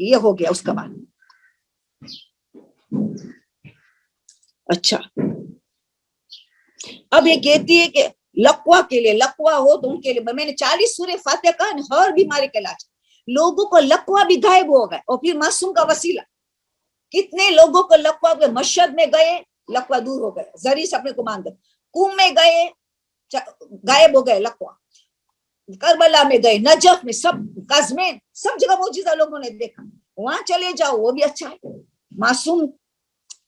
Speaker 1: یہ ہو گیا اس کا بعد. اچھا اب یہ کہتی ہے کہ لقوا کے لیے، لقوا ہو تو ان کے لیے میں نے 40 سورہ فاتحہ کا ہر بیماری کا علاج. لوگوں کو لقوا بھی غائب ہو گئے اور پھر معصوم کا وسیلہ. کتنے لوگوں کو لقوا کے مشہد میں گئے لقوا دور ہو گئے، زری سے اپنے کو مان گئے، کنویں میں گئے غائب ہو گئے لقوا، کربلا میں گئے، نجف میں، سب قزمین، سب جگہ معجزہ لوگوں نے دیکھا. وہاں چلے جاؤ وہ بھی اچھا ہے. معصوم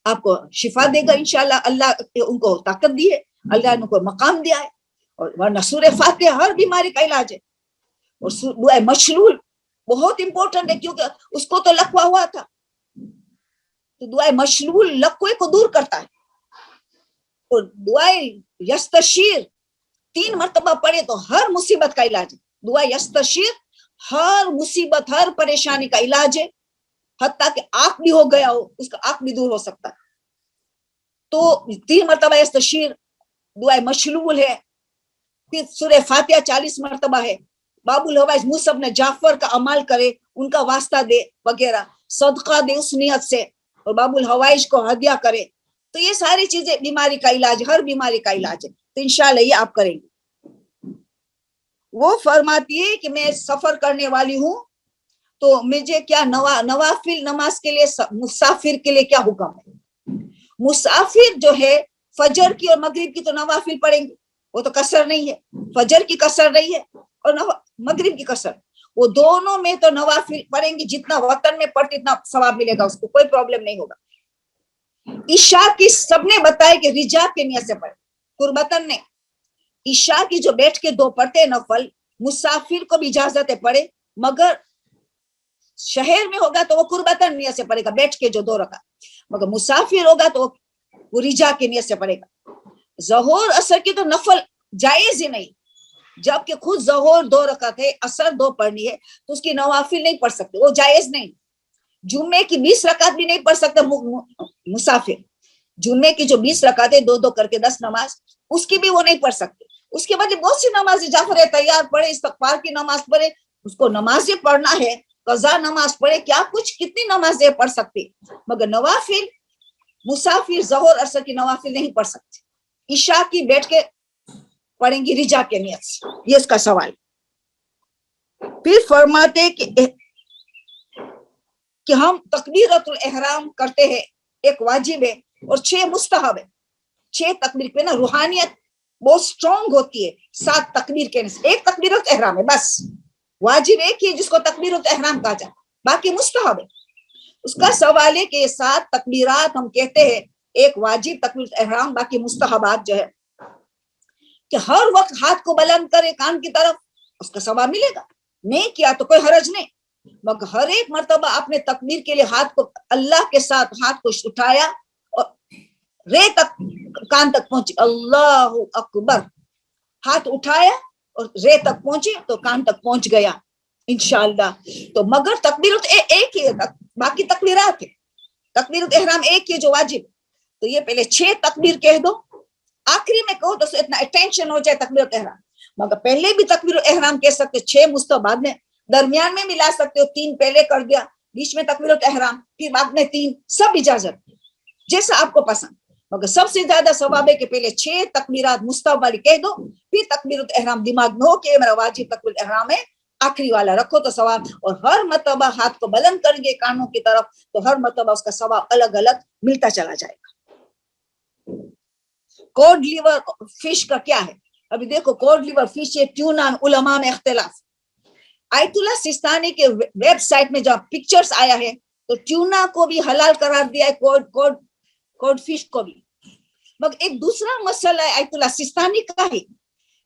Speaker 1: آپ کو شفا دے گا انشاءاللہ. اللہ ان کو طاقت دی ہے، اللہ نے ان کو مقام دیا ہے. اور ورنہ سورہ فاتحہ ہر بیماری کا علاج ہے. اور دعائے مشلول بہت امپورٹنٹ ہے کیونکہ اس کو تو لقوا ہوا تھا. تو دعائے مشلول لقوے کو دور کرتا ہے. اور دعائے یستشیر 3 مرتبہ پڑھے تو ہر مصیبت کا علاج ہے. دعا یستشیر ہر مصیبت ہر پریشانی کا علاج ہے. حتیٰ کہ آنکھ بھی ہو گیا ہو اس کا آنکھ بھی دور ہو سکتا ہے. تو 3 مرتبہ یستشیر دعائے مشلول ہے. پھر سورہ فاتحہ 40 مرتبہ ہے. باب الحوائج موسیٰ بن جعفر کا عمل کرے، ان کا واسطہ دے وغیرہ، صدقہ دے اس نیت سے، اور باب الحوائج کو ہدیہ کرے. تو یہ ساری چیزیں بیماری کا علاج، ہر بیماری کا علاج ہے. تو انشاءاللہ یہ آپ کریں گے. وہ فرماتی ہے کہ میں سفر کرنے والی ہوں تو مجھے کیا نوافل نماز کے لیے مسافر کے لیے کیا حکم ہے. مسافر جو ہے فجر کی اور مغرب کی تو نوافل پڑھیں گے، وہ تو قصر نہیں ہے. فجر کی قصر نہیں ہے اور مغرب کی قصر، وہ دونوں میں تو نوافل پڑھیں گے. جتنا وطن میں پڑھتے اتنا ثواب ملے گا، اس کو کوئی پرابلم نہیں ہوگا. عشاء کی سب نے بتایا کہ رجا کے نیت سے پڑھے، قربتن نے. عشاء کی جو بیٹھ کے 2 پڑھتے نفل، مسافر کو بھی اجازت ہے پڑھے، مگر شہر میں ہوگا تو وہ قربتن نیت سے پڑھے گا بیٹھ کے جو 2 رکعت. مگر مسافر ہوگا تو وہ رجا کے نیت سے پڑھے گا. ظہر اثر کی تو نفل جائز ہی نہیں، جبکہ خود ظہر 2 رکعت ہے، اثر 2 پڑھنی ہے تو اس کی نوافل نہیں پڑھ سکتے، وہ جائز نہیں. جمعے کی 20 رکعت بھی نہیں پڑھ سکتے مسافر. جمعے کی جو 20 رکعتیں 2 کر کے 10 نماز، اس کی بھی وہ نہیں پڑھ سکتے. اس کے بعد بہت سی نماز جعفر تیار پڑھے، استغفار کی نماز پڑھے، اس کو نمازیں پڑھنا ہے، قضا نماز پڑھے، کیا کچھ کتنی نمازیں پڑھ سکتے. مگر نوافل مسافر ظہر اثر کی نوافل نہیں پڑھ سکتے. عشاء کی بیٹھ کے پڑھیں گی رجا کے نیت سے. یہ اس کا سوال. پھر فرماتے کہ ہم تکبیرۃ الاحرام کرتے ہیں، ایک واجب ہے اور 6 مستحب ہے. 6 تکبیر پہ نا روحانیت بہت سٹرونگ ہوتی ہے. 7 تکبیر کے ایک تکبیرۃ احرام ہے بس. واجب ایک ہی جس کو تکبیرۃ احرام کہا جائے، باقی مستحب ہے. اس کا سوال ہے کہ یہ 7 تکبیرات ہم کہتے ہیں، ایک واجب تکبیرۃ احرام، باقی مستحبات جو ہے، کہ ہر وقت ہاتھ کو بلند کرے کان کی طرف، اس کا ثواب ملے گا. نہیں کیا تو کوئی حرج نہیں، مگر ہر ایک مرتبہ اپنے تکبیر کے لیے ہاتھ کو اللہ کے ساتھ ہاتھ کو اٹھایا اور رے تک کان تک پہنچے، اللہ اکبر، ہاتھ اٹھایا اور رے تک پہنچے تو کان تک پہنچ گیا انشاءاللہ. تو مگر تکبیرۃ ایک ہی ہے، باقی تکبیرات ہے. تکبیرۃ احرام ایک ہی جو واجب. تو یہ پہلے 6 تکبیر کہہ دو، آخری میں کہو تو اتنا اٹینشن ہو جائے تکبیرۃ احرام. مگر پہلے بھی تکبیرۃ احرام کہہ سکتے، 6 مستحب بعد میں، درمیان میں ملا سکتے ہو، 3 پہلے کر دیا، بیچ میں تکبیرۃ احرام، پھر بعد میں 3، سب اجازت جیسا آپ کو پسند. مگر سب سے زیادہ ثواب ہے کہ پہلے 6 تکبیرات مستحب والی کہہ دو، پھر تکبیرۃ احرام دماغ میں ہو کہ میرا واجب تکبیرۃ احرام ہے، آخری والا رکھو تو ثواب. اور ہر مرتبہ ہاتھ کو بلند کریں گے کانوں کی طرف تو ہر مرتبہ اس کا ثواب الگ الگ ملتا چلا جائے گا. کوڈ لیور فش کا کیا ہے؟ ابھی دیکھو کوڈ لیور فش ہے، ٹیونا، علماء میں اختلاف. آیت اللہ سستانی کے ویب سائٹ میں جب پکچرز آیا ہے تو ٹیونا کو بھی حلال قرار دیا ہے، کوڈ فش کو بھی. مگر ایک دوسرا مسئلہ ہے آیت اللہ سستانی کا ہے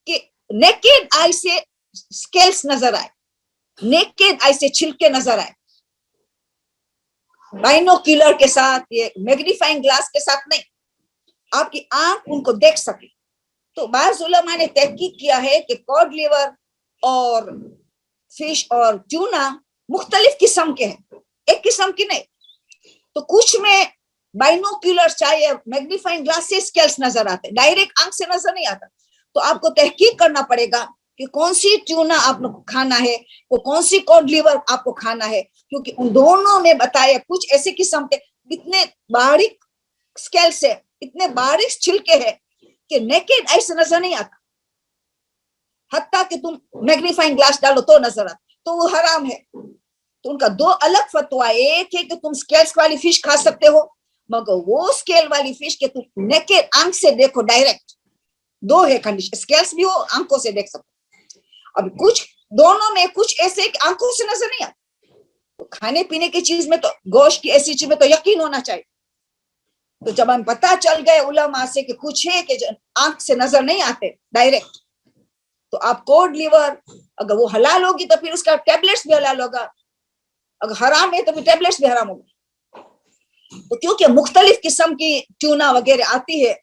Speaker 1: کہ نیکڈ آئی سے سکیلز نظر آئے، نیکڈ آئی سے چھلکے نظر آئے، بائنوکیولر کے ساتھ، یہ میگنیفائنگ گلاس کے ساتھ نہیں، آپ کی آنکھ ان کو دیکھ سکے. تو بعض علماء نے تحقیق کیا ہے کہ کوڈ لیور اور فش اور ٹیونا مختلف قسم کے ہیں، ایک قسم کی نہیں. تو کچھ میں بائنوکیولر چاہیے میگنیفائنگ گلاس سے سکیلز نظر آتے، ڈائریکٹ آنکھ سے نظر نہیں آتا. تو آپ کو تحقیق کرنا پڑے گا کہ کون سی ٹیونا آپ کو کھانا ہے، وہ کون سی کوڈ لیور آپ کو کھانا ہے. کیونکہ ان دونوں میں بتایا کچھ ایسے قسم کے اتنے باریک اسکیلس ہے, اتنے باریک چھلکے ہیں کہ نیکڈ ایسے نظر نہیں آتا, حتیٰ کہ تم میگنیفائنگ گلاس ڈالو تو نظر آتا, تو وہ حرام ہے. تو ان کا دو الگ فتوا, ایک ہے کہ تم اسکیلس والی فش کھا سکتے ہو, مگر وہ اسکیل والی فش کہ تم نیکڈ آنکھ سے دیکھو ڈائریکٹ, دو ہے کنڈیشن, اسکیلس بھی ہو آنکھوں سے دیکھ سکتے. اب کچھ دونوں میں کچھ ایسے کہ آنکھوں سے نظر نہیں آتا. تو کھانے پینے کی چیز میں تو گوشت کی ایسی چیز میں تو یقین ہونا چاہیے. تو جب ہم پتہ چل گئے علماء سے کہ کچھ ہے کہ آنکھ سے نظر نہیں آتے ڈائریکٹ, تو آپ کوڈ لیور اگر وہ حلال ہوگی تو پھر اس کا ٹیبلٹس بھی حلال ہوگا, اگر حرام ہے تو پھر ٹیبلٹس بھی حرام ہوگا. تو کیونکہ مختلف قسم کی ٹیونا وغیرہ آتی ہے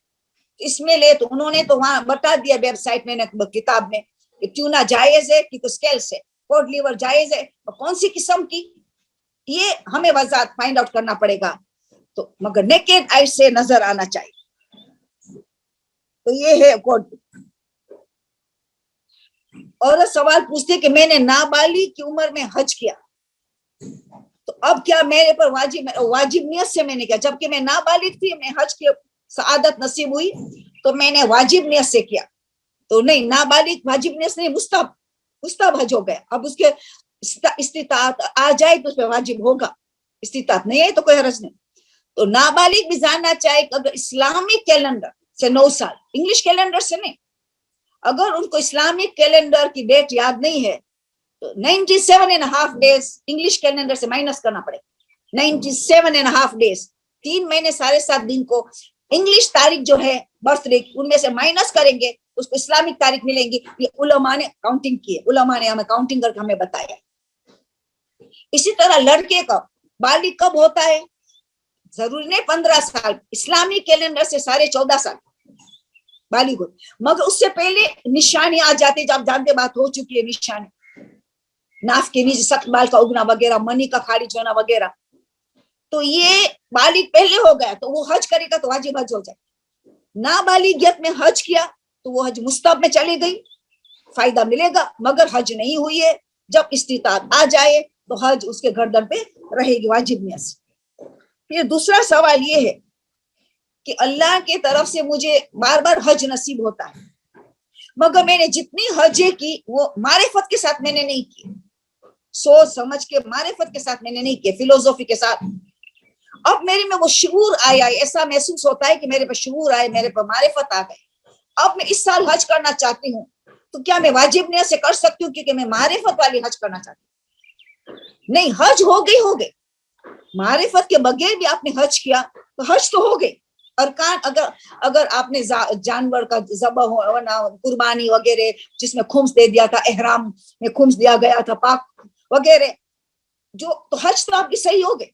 Speaker 1: اس میں لے, تو انہوں نے تو وہاں بتا دیا ویب سائٹ میں کتاب میں کہ ٹیونا جائز ہے کہ اسکیلس ہے, کوڈ لیور جائز ہے, کون سی قسم کی یہ ہمیں وضاحت فائنڈ آؤٹ کرنا پڑے گا. تو مگر نیکڈ آئی سے نظر آنا چاہیے. تو یہ ہے کوڈ. اور سوال پوچھتے کہ میں نے نابالغ کی عمر میں حج کیا, تو اب کیا میرے پر واجب نیت سے میں نے کیا, جبکہ میں نابالغ تھی, میں حج کی سعادت نصیب ہوئی تو میں نے واجب نیت سے کیا. تو نہیں, نابالغ واجب نیت سے نہیں, مستحب حج ہو گیا. اب اس کے استطاعت آ جائے تو اس پہ واجب ہوگا, استطاعت نہیں ہے تو کوئی حرج نہیں. تو نابالغ بھی جاننا چاہے کہ اگر اسلامک کیلنڈر سے 9 سال, انگلش کیلنڈر سے نہیں, اگر ان کو اسلامک کیلنڈر کی ڈیٹ یاد نہیں ہے تو 97.5 days انگلش کیلنڈر سے مائنس کرنا پڑے. 97.5 days, 3 مہینے 7.5 دن کو انگلش تاریخ جو ہے برتھ ڈے ان میں سے مائنس کریں گے, اس کو اسلامک تاریخ ملیں گی. یہ علماء نے کاؤنٹنگ کی ہے, علماء نے ہمیں کاؤنٹنگ کر کے ہمیں بتایا. اسی طرح لڑکے کا بالغ کب ہوتا ہے, ضروری نہیں 15 سال, اسلامی کیلنڈر سے 14.5 سال بالغ ہو, مگر اس سے پہلے نشانی آ جاتے, جب جانتے بات ہو چکی ہے, نشانی ناف کے نیچے سخت بال کا اگنا وغیرہ, منی کا خارج ہونا وغیرہ, تو یہ بالغ پہلے ہو گیا تو وہ حج کرے گا تو واجب حج ہو جائے. نابالغیت میں حج کیا تو وہ حج مستحب میں چلی گئی, فائدہ ملے گا, مگر حج نہیں ہوئی ہے, جب استطاعت آ جائے تو حج اس کے گردن پہ رہے گی واجب نیت سے. پھر دوسرا سوال یہ ہے کہ اللہ کی طرف سے مجھے بار بار حج نصیب ہوتا ہے, مگر میں نے جتنی حجیں کی وہ معرفت کے ساتھ میں نے نہیں کی, سوچ سمجھ کے معرفت کے ساتھ میں نے نہیں کی, فلسفی کے ساتھ. اب میرے میں وہ شعور آیا, ایسا محسوس ہوتا ہے کہ میرے پر شعور آئے, میرے پر معرفت آ گئی, اب میں اس سال حج کرنا چاہتی ہوں, تو کیا میں واجب نیت سے کر سکتی ہوں کیونکہ میں معرفت والی حج کرنا چاہتی ہوں؟ نہیں, حج ہو گئی, معرفت کے بغیر بھی آپ نے حج کیا تو حج تو ہو گئی. ارکان اگر آپ نے جانور کا ذبح ہونا, قربانی وغیرہ جس میں خمس دے دیا تھا, احرام میں خمس دیا گیا تھا, پاک وغیرہ, جو تو حج تو آپ کی صحیح ہو گئی.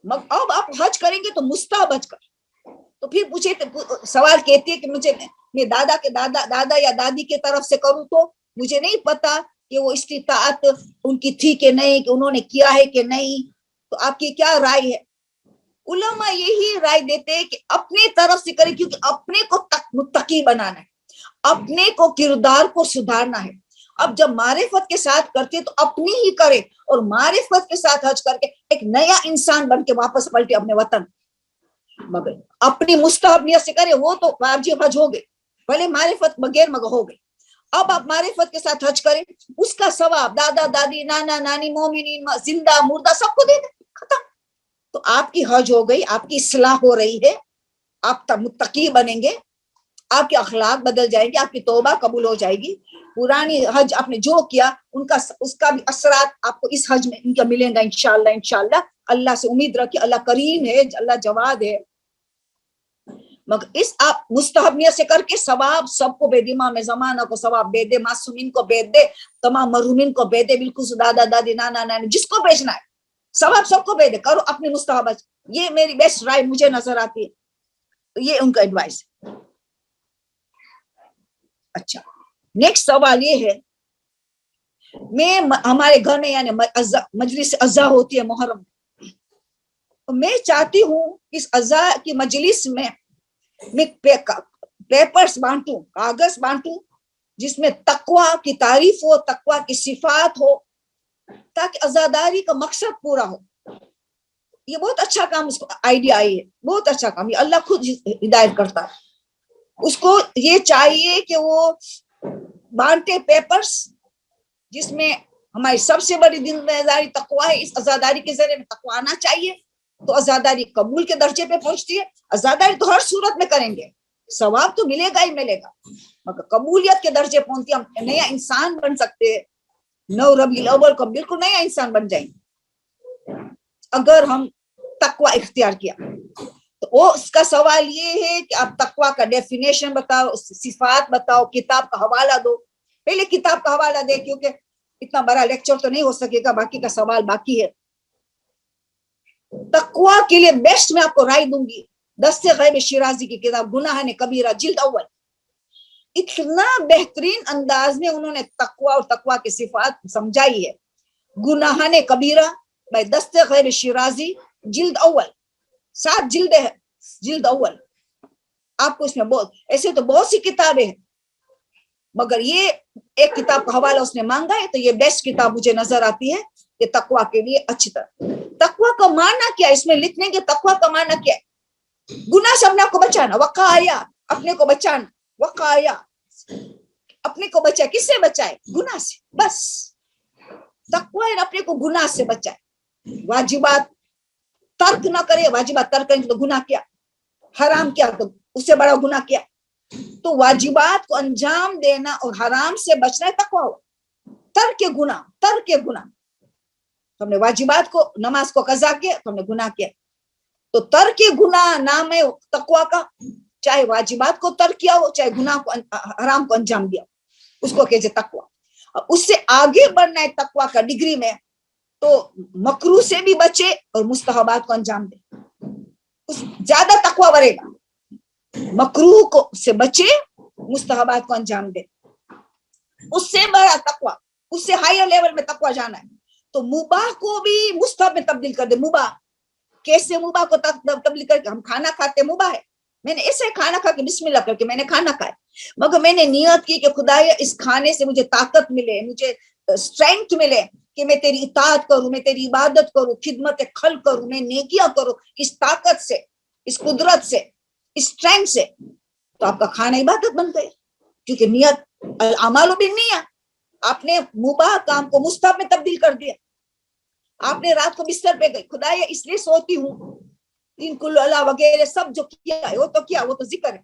Speaker 1: اب آپ حج کریں گے تو مستحب حج کر. تو پھر پوچھے سوال کہتی ہے کہ مجھے میں دادا کے دادا یا دادی کے طرف سے کروں تو مجھے نہیں پتا کہ وہ استطاعت ان کی تھی کہ نہیں, کہ انہوں نے کیا ہے کہ نہیں, تو آپ کی کیا رائے ہے؟ علماء یہی رائے دیتے ہیں کہ اپنے طرف سے کرے, کیونکہ اپنے کو متقی بنانا ہے, اپنے کو کردار کو سدھارنا ہے. اب جب معرفت کے ساتھ کرتے تو اپنی ہی کرے, اور معرفت کے ساتھ حج کر کے ایک نیا انسان بن کے واپس پلٹے اپنے وطن. مگر اپنی مستحب نیت سے کرے وہ تو واجب حج ہو گئے, بھلے معرفت بغیر مگر ہو گئی. اب آپ معرفت کے ساتھ حج کریں, اس کا ثواب دادا دادی نانا نانی مومنین زندہ مردہ سب کو دے دیں, ختم. تو آپ کی حج ہو گئی, آپ کی اصلاح ہو رہی ہے, آپ متقی بنیں گے, آپ کے اخلاق بدل جائیں گے, آپ کی توبہ قبول ہو جائے گی. پرانی حج آپ نے جو کیا اس کا بھی اثرات آپ کو اس حج میں ان کا ملیں گا انشاءاللہ. اللہ سے امید رکھیں, اللہ کریم ہے, اللہ جواد ہے. مگر اس آپ مستحب نیت سے کر کے ثواب سب کو بے دے, امام زمانہ کو ثواب بے دے, معصومین کو بے دے, تمام مرحومین کو بے دے, بالکل دادا دادی نانا نانی جس کو بھیجنا ہے ثواب سب کو بے دے, کرو اپنی مستحب. یہ میری بیسٹ رائے مجھے نظر آتی ہے, یہ ان کا ایڈوائس ہے. اچھا, نیکسٹ سوال یہ ہے, میں ہمارے گھر میں یعنی مجلس عزا ہوتی ہے محرم, میں چاہتی ہوں اس عزا کی مجلس میں پیپرز بانٹوں, کاغذ بانٹوں, جس میں تقویٰ کی تعریف ہو, تقویٰ کی صفات ہو, تاکہ عزاداری کا مقصد پورا ہو. یہ بہت اچھا کام اس کو آئیڈیا آئی ہے, بہت اچھا کام, یہ اللہ خود ہدایت کرتا ہے. اس کو یہ چاہیے کہ وہ بانٹے پیپرز جس میں ہماری سب سے بڑی ذمہ داری تقویٰ ہے. اس عزاداری کے ذریعے میں تقویٰ آنا چاہیے تو عزاداری قبول کے درجے پہ پہنچتی ہے. عزاداری تو ہر صورت میں کریں گے, ثواب تو ملے گا ہی ملے گا, مگر قبولیت کے درجے پہنچتی ہے. ہم نیا انسان بن سکتے ہیں, 9 ربیع الاول کو بالکل نیا انسان بن جائیں گے اگر ہم تقویٰ اختیار کیا. تو وہ اس کا سوال یہ ہے کہ آپ تقویٰ کا ڈیفینیشن بتاؤ, صفات بتاؤ, کتاب کا حوالہ دو. پہلے کتاب کا حوالہ دے, کیونکہ اتنا بڑا لیکچر تو نہیں ہو سکے گا, باقی کا سوال باقی ہے. تقویٰ کے لیے بیسٹ میں آپ کو رائے دوں گی دست غیب شیرازی کی کتاب گناہ کبیرہ جلد اول. اتنا بہترین انداز میں انہوں نے تقویٰ اور تقویٰ کی صفات سمجھائی ہے. گناہ کبیرہ بائی دست غیب شیرازی جلد اول, 7 جلدیں ہیں, جلد اول. آپ کو اس میں بہت ایسے تو بہت سی کتابیں ہیں, مگر یہ ایک کتاب کا حوالہ اس نے مانگا ہے, تو یہ بیسٹ کتاب مجھے نظر آتی ہے کہ تقویٰ کے لیے اچھی طرح. تقویٰ کا معنی کیا ہے, اس میں لکھنے کے تقویٰ کا معنی کیا ہے؟ گناہ سے اپنے آپ کو بچانا, وقایا, اپنے کو بچانا, وقایا, اپنے کو بچائے. کس سے بچائے؟ گناہ سے. بس تقویٰ اپنے کو گناہ سے بچائے. واجبات ترک نہ کرے, واجبات ترک کریں تو گناہ کیا, حرام کیا تو اس سے بڑا گناہ کیا. تو واجبات کو انجام دینا اور حرام سے بچنا ہے تقویٰ. ترک گناہ, ترک گناہ, ہم نے واجبات کو, نماز کو قضا کیا تو ہم نے گناہ کیا, تو ترک گناہ نام ہے تقویٰ کا. چاہے واجبات کو ترک کیا ہو, چاہے گناہ کو, حرام کو انجام دیا, اس کو کہتے تقویٰ. اس سے آگے بڑھنا ہے تقویٰ کا ڈگری میں, تو مکروہ سے بھی بچے اور مستحبات کو انجام دے. اس زیادہ تقویٰ بڑھے گا. مکروہ کو سے بچے, مستحبات کو انجام دے, اس سے بڑا تقویٰ, اس سے ہائر لیول میں تقویٰ جانا ہے. تو مباح کو بھی مستحب میں تبدیل کر دے. مباح کیسے مباح کو تبدیل کر کے, ہم کھانا کھاتے مباح ہے, میں نے ایسے کھانا کھا کے بسم اللہ کر کے میں نے کھانا کھایا, مگر میں نے نیت کی کہ خدایا اس کھانے سے مجھے طاقت ملے, مجھے اسٹرینتھ ملے کہ میں تیری اطاعت کروں, میں تیری عبادت کروں, خدمت خلق کروں, میں نیکیاں کروں, اس طاقت سے, اس قدرت سے, اس اسٹرینتھ سے. تو آپ کا کھانا عبادت بن گیا, کیونکہ نیت الاعمال بالنیات. آپ نے مباح کام کو مستحب میں تبدیل کر دیا. آپ نے رات کو بستر پہ گئی, خدایا اس لیے سوتی ہوں, تین کل اللہ وغیرہ سب جو کیا ہے وہ تو کیا, وہ تو ذکر ہے,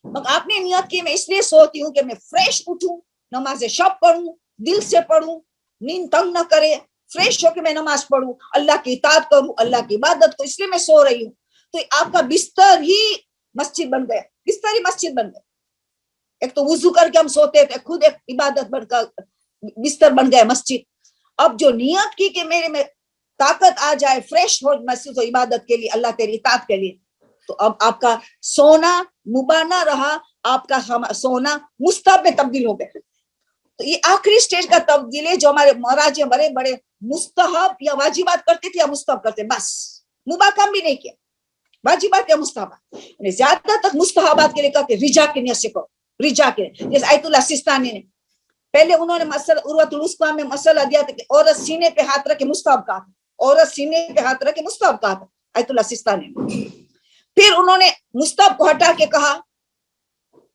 Speaker 1: مگر آپ نے نیت کی میں اس لیے سوتی ہوں کہ میں فریش اٹھوں, نماز شب پڑھوں, دل سے پڑھوں, نیند تنگ نہ کرے, فریش ہو کے میں نماز پڑھوں, اللہ کی اطاعت کروں, اللہ کی عبادت کو, اس لیے میں سو رہی ہوں. تو آپ کا بستر ہی مسجد بن گیا, بستر ہی مسجد بن گیا. ایک تو وضو کر کے ہم سوتے تھے, خود ایک عبادت بن کر بستر بن گیا مسجد. اب جو نیت کی کہ میرے میں طاقت آ جائے, فریش ہو مسجد و عبادت کے لیے, اللہ تیری اطاعت کے لیے, تو اب آپ کا سونا مباح نہ رہا, آپ کا سونا مستحب میں تبدیل ہو گیا. تو یہ آخری سٹیج کا تبدیل ہے جو ہمارے مہاراج بڑے بڑے مستحب یا واجبات کرتے تھے یا مستحب کرتے, بس مباح کام بھی نہیں کیا, واجبات یا مستحبات. زیادہ تک مستحبات کے لیے کہا کہ رجا کی نیت سے کرو, رجا کے, جیسے آیت اللہ سستانی نے پہلے انہوں نے مسئلہ عروۃ الوثقیٰ میں مسئلہ دیا تھا کہ عورت سینے پہ ہاتھ رکھے مستحب کہا, عورت سینے پہ ہاتھ رکھے مستحب کہا تھا آیت اللہ سستانی نے. پھر انہوں نے مستحب کو ہٹا کے کہا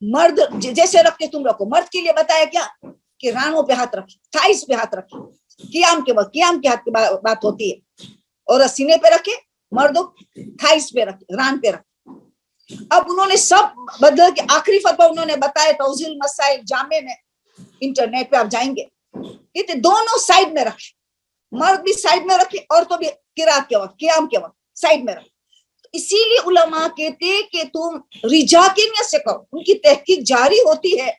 Speaker 1: مرد جیسے رکھتے تم رکھو. مرد کے لیے بتایا کیا کہ رانوں پہ ہاتھ رکھے, تھائس پہ ہاتھ رکھے, قیام کے وقت, قیام کے ہاتھ کی بات ہوتی ہے, عورت سینے پہ رکھے, مرد تھائس پہ رکھے, ران پہ رکھے. اب انہوں نے سب بدل کے آخری فتویٰ انہوں نے بتایا توضیح المسائل جامع میں, انٹرنیٹ پہ آپ جائیں گے, کہتے دونوں سائڈ میں رکھے, مرد بھی سائڈ میں رکھے, عورتوں بھی قرات کے وقت, قیام کے وقت سائڈ میں رکھے. اسی لیے علماء کہتے کہ تم رجا کی نیت سے کرو, ان کی تحقیق جاری ہوتی ہے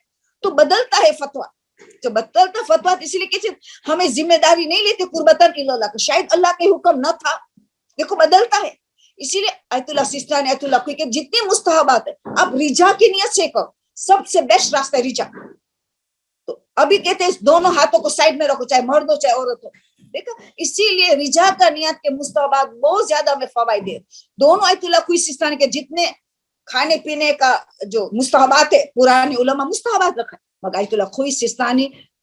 Speaker 1: تو بدلتا ہے فتویٰ, جو بدلتا فتویٰ, اسی لیے کہتے ہمیں ذمہ داری نہیں لیتے قربتاً اللہ کا, شاید اللہ کے حکم نہ تھا, دیکھو بدلتا ہے. اسی لیے آیت اللہ سستانی, آیت اللہ کوئی کہ جتنے مستحبات ہیں آپ رجا کی نیت سے کرو, سب سے بیسٹ راستہ ہے رجا. تو ابھی کہتے ہیں دونوں ہاتھوں کو سائڈ میں رکھو, چاہے مرد ہو چاہے عورت ہو, دیکھا. اسی لیے رجا کا نیت کے مستحبات بہت زیادہ ہمیں فوائد ہے. دونوں آیت اللہ کوئی سستانی کے جتنے کھانے پینے کا جو مستحبات ہے, پرانے علماء مستحبات رکھا, مگر آیت اللہ کوئی سستانی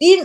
Speaker 1: 3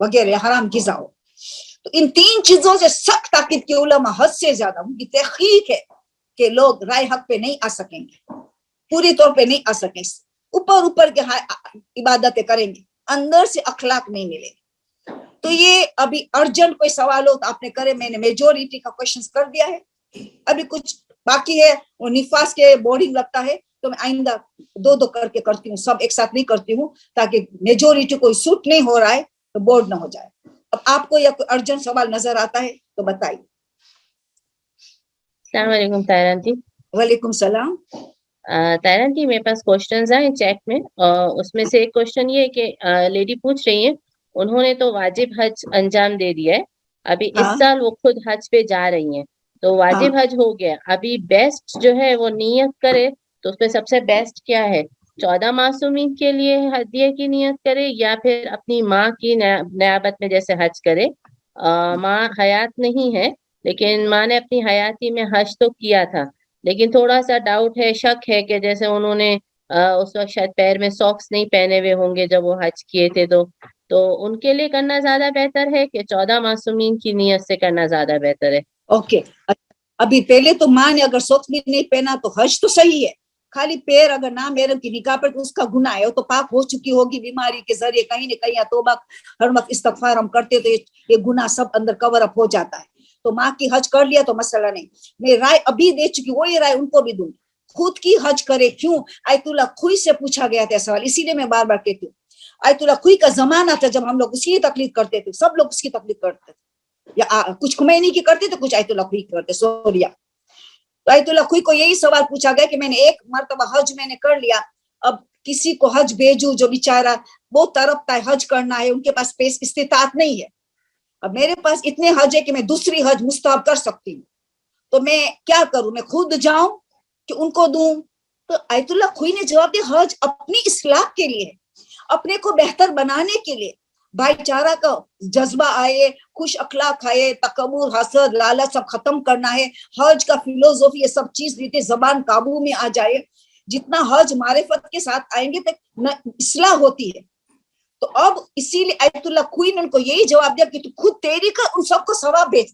Speaker 1: وغیرہ حرام غذا ہو. تو ان 3 چیزوں سے سخت تاکید کی علماء حد سے زیادہ ان کی تحقیق ہے کہ لوگ رائے حق پہ نہیں آ سکیں گے, پوری طور پہ نہیں آ سکیں, اوپر کے عبادتیں کریں گے, اندر سے اخلاق نہیں ملے گی. تو یہ ابھی ارجنٹ کوئی سوال ہو تو آپ نے کرے, میں نے میجورٹی کا کوشچن کر دیا ہے. ابھی کچھ باقی ہے, وہ نفاس کے بورڈنگ لگتا ہے تو میں آئندہ 2 کر کے کرتی ہوں, سب ایک ساتھ نہیں کرتی ہوں, تاکہ میجورٹی کوئی سوٹ نہیں ہو رہا ہے تو بورڈ نہ ہو جائے. اب آپ کو یا کوئی ارجنٹ سوال نظر آتا ہے تو بتائیے.
Speaker 2: السلام علیکم طاہرہ جی.
Speaker 1: وعلیکم السلام.
Speaker 2: طاہرہ جی میرے پاس کوشچنز ہیں چیٹ میں, اس میں سے ایک کوشچن یہ ہے کہ لیڈی پوچھ رہی ہیں, انہوں نے تو واجب حج انجام دے دیا ہے, ابھی
Speaker 1: ہاں
Speaker 2: اس سال وہ خود حج پہ جا رہی ہیں, تو
Speaker 1: ہاں
Speaker 2: واجب حج ہو گیا, ابھی بیسٹ جو ہے وہ نیت کرے, تو اس میں سب سے بیسٹ کیا ہے, 14 معصومین کے لیے ہدیے کی نیت کرے یا پھر اپنی ماں کی نیابت میں جیسے حج کرے. ماں حیات نہیں ہے, لیکن ماں نے اپنی حیاتی میں حج تو کیا تھا, لیکن تھوڑا سا ڈاؤٹ ہے, شک ہے کہ جیسے انہوں نے اس وقت شاید پیر میں ساکس نہیں پہنے ہوئے ہوں گے جب وہ حج کیے تھے, تو ان کے لیے کرنا زیادہ بہتر ہے کہ 14 معصومین کی نیت سے کرنا زیادہ بہتر ہے.
Speaker 1: اوکے, ابھی پہلے تو ماں نے اگر سوکس بھی نہیں پہنا تو حج تو صحیح ہے, خالی پیر اگر نہ محرم کی نکاح پر تو اس کا گناہ ہے, وہ تو پاک ہو چکی ہوگی بیماری کے ذریعے کہیں نہ کہیں, توبہ ہر وقت استغفار ہم کرتے تو یہ گناہ سب اندر کور اپ ہو جاتا ہے. تو ماں کی حج کر لیا تو مسئلہ نہیں. میں رائے ابھی دے چکی, وہی رائے ان کو بھی دوں, خود کی حج کرے. کیوں؟ آیت اللہ خوئی سے پوچھا گیا تھا سوال, اسی لیے میں بار بار کہتی ہوں, آیت اللہ خوئی کا زمانہ تھا جب ہم لوگ اس کی تقلید کرتے تھے, سب لوگ اس کی تقلید کرتے تھے, یا کچھ خمینی کی کرتے تو کچھ آیت اللہ خوئی کرتے, سوریا. تو آیت اللہ خوئی کو یہی سوال پوچھا گیا کہ میں نے 1 مرتبہ حج میں نے کر لیا, اب کسی کو حج بھیجوں جو بیچارہ بہت تڑپتا ہے, حج کرنا ہے, ان کے پاس پیس استطاعت نہیں ہے, اب میرے پاس اتنے حج ہے کہ میں دوسری حج مستحب کر سکتی ہوں, تو میں کیا کروں, میں خود جاؤں کہ ان کو دوں؟ تو آیت اللہ خوئی نے جواب دیا, حج اپنی اصلاح کے لیے, اپنے کو بہتر بنانے کے لیے, بھائی چارہ کا جذبہ آئے, خوش اخلاق آئے, تکبر حسد لالچ سب ختم کرنا ہے. حج کا فلسفی یہ سب چیز دیتے, زبان قابو میں آ جائے, جتنا حج معرفت کے ساتھ آئیں گے تو اصلاح ہوتی ہے. تو اب اسی لیے آیت اللہ خوئی نے ان کو یہی جواب دیا کہ تو خود تیری کا ان سب کو ثواب بھیج,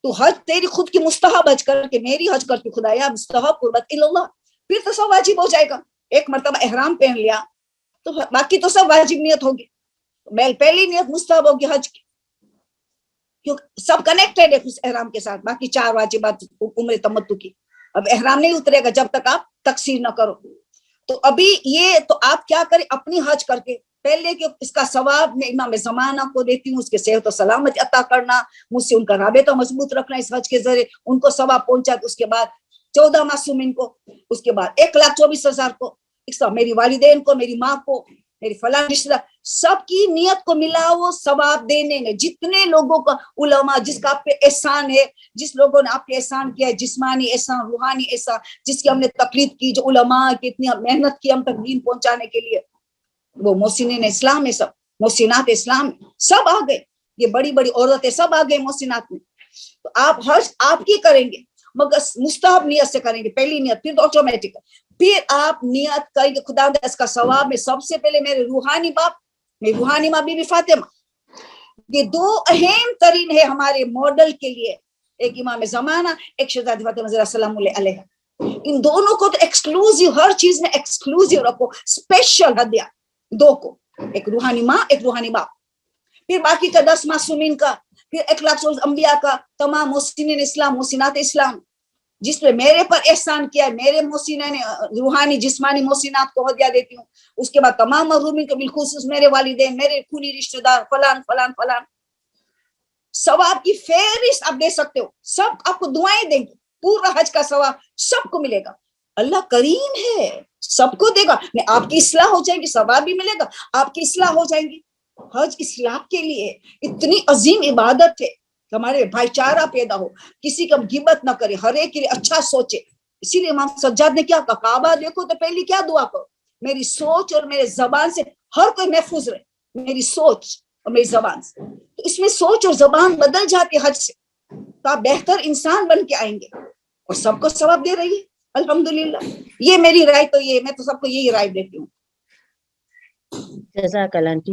Speaker 1: تو حج تیری خود کی مستحب حج کر کے میری حج کر کے خدایا مستحب قربت اللہ, پھر تو سب واجب ہو جائے گا. 1 مرتبہ احرام پہن لیا تو باقی تو سب واجب نیت ہوگی, پہلی نیت مستحب ہوگی حج کی, کیونکہ سب کنیکٹڈ ہے اس احرام کے ساتھ, باقی 4 واجبات عمر تمتع کی. اب احرام نہیں اترے گا جب تک آپ تقصیر نہ کرو. تو ابھی یہ تو آپ کیا کریں, اپنی حج کر کے پہلے کہ اس کا ثواب میں امام زمانہ کو دیتی ہوں, اس کے صحت و سلامت عطا کرنا, مجھ سے ان کا رابطہ مضبوط رکھنا اس حج کے ذریعے, ان کو ثواب پہنچا. اس کے بعد 14 معصومین کو, اس کے بعد 1,24,000 کو, میری والدین کو, میری ماں کو, میری فلاں رشتہ دار, سب کی نیت کو ملاؤ ثواب دینے میں. جتنے لوگوں کا علماء جس کا آپ پہ احسان ہے, جس لوگوں نے آپ پہ احسان کیا ہے, جسمانی احسان, روحانی احسان, جس کی ہم نے تقلید کی, جو علماء کی اتنی محنت کی ہم تک دین پہنچانے کے لیے, وہ محسنین اسلام ہے, سب محسنات اسلام سب آ گئے, یہ بڑی بڑی عورتیں سب آ گئے محسنات میں. تو آپ حج آپ کی کریں گے, مگر مستحب نیت سے کریں گے, پہلی نیت, پھر تو آٹومیٹک, پھر آپ نیت کریں گے خدا اس کا ثواب میں. سب سے پہلے میرے روحانی باپ, میری روحانی ماں بی بی فاطمہ, یہ 2 اہم ترین ہے ہمارے ماڈل کے لیے, ایک امام زمانہ, ایک شہزادی فاطمہ زہرا سلام اللہ علیہا. ان دونوں کو تو ایکسکلوزیو, ہر چیز میں ایکسکلوزیو رکھو, اسپیشل ہدیہ 2 کو, ایک روحانی ماں, ایک روحانی باپ. پھر باقی کا 10 معصومین کا, پھر 1,00,000 انبیاء کا, تمام محسنین اسلام, محسنات اسلام, جس پہ میرے پر احسان کیا ہے, میرے محسنین روحانی جسمانی محسنات کو ہدیہ دیتی ہوں. اس کے بعد تمام محرومین کو, بالخصوص میرے والدین, میرے خونی رشتہ دار, فلان فلان فلان. ثواب کی فہرست آپ دے سکتے ہو, سب آپ کو دعائیں دیں گے, پورا حج کا ثواب سب کو ملے گا. اللہ کریم ہے, سب کو دے گا. آپ کی اصلاح ہو جائے گی, ثواب بھی ملے گا, آپ کی اصلاح ہو جائیں گی. حج اصلاح کے لیے اتنی عظیم عبادت ہے, ہمارے بھائی چارہ پیدا ہو, کسی کا غیبت نہ کرے, ہر ایک کے لیے اچھا سوچے. اسی لیے امام سجاد نے کیا کہا, کعبہ دیکھو تو پہلی کیا دعا کرو, میری سوچ اور میرے زبان سے ہر کوئی محفوظ رہے, میری سوچ اور میری زبان سے. تو اس میں سوچ اور زبان بدل جاتی حج سے, تو آپ بہتر انسان بن کے آئیں گے, اور سب کو ثواب دے رہی ہے الحمدللہ. یہ میری رائے تو یہ, میں تو سب کو یہی رائے دیتی ہوں.
Speaker 2: جزاک اللہ آنٹی.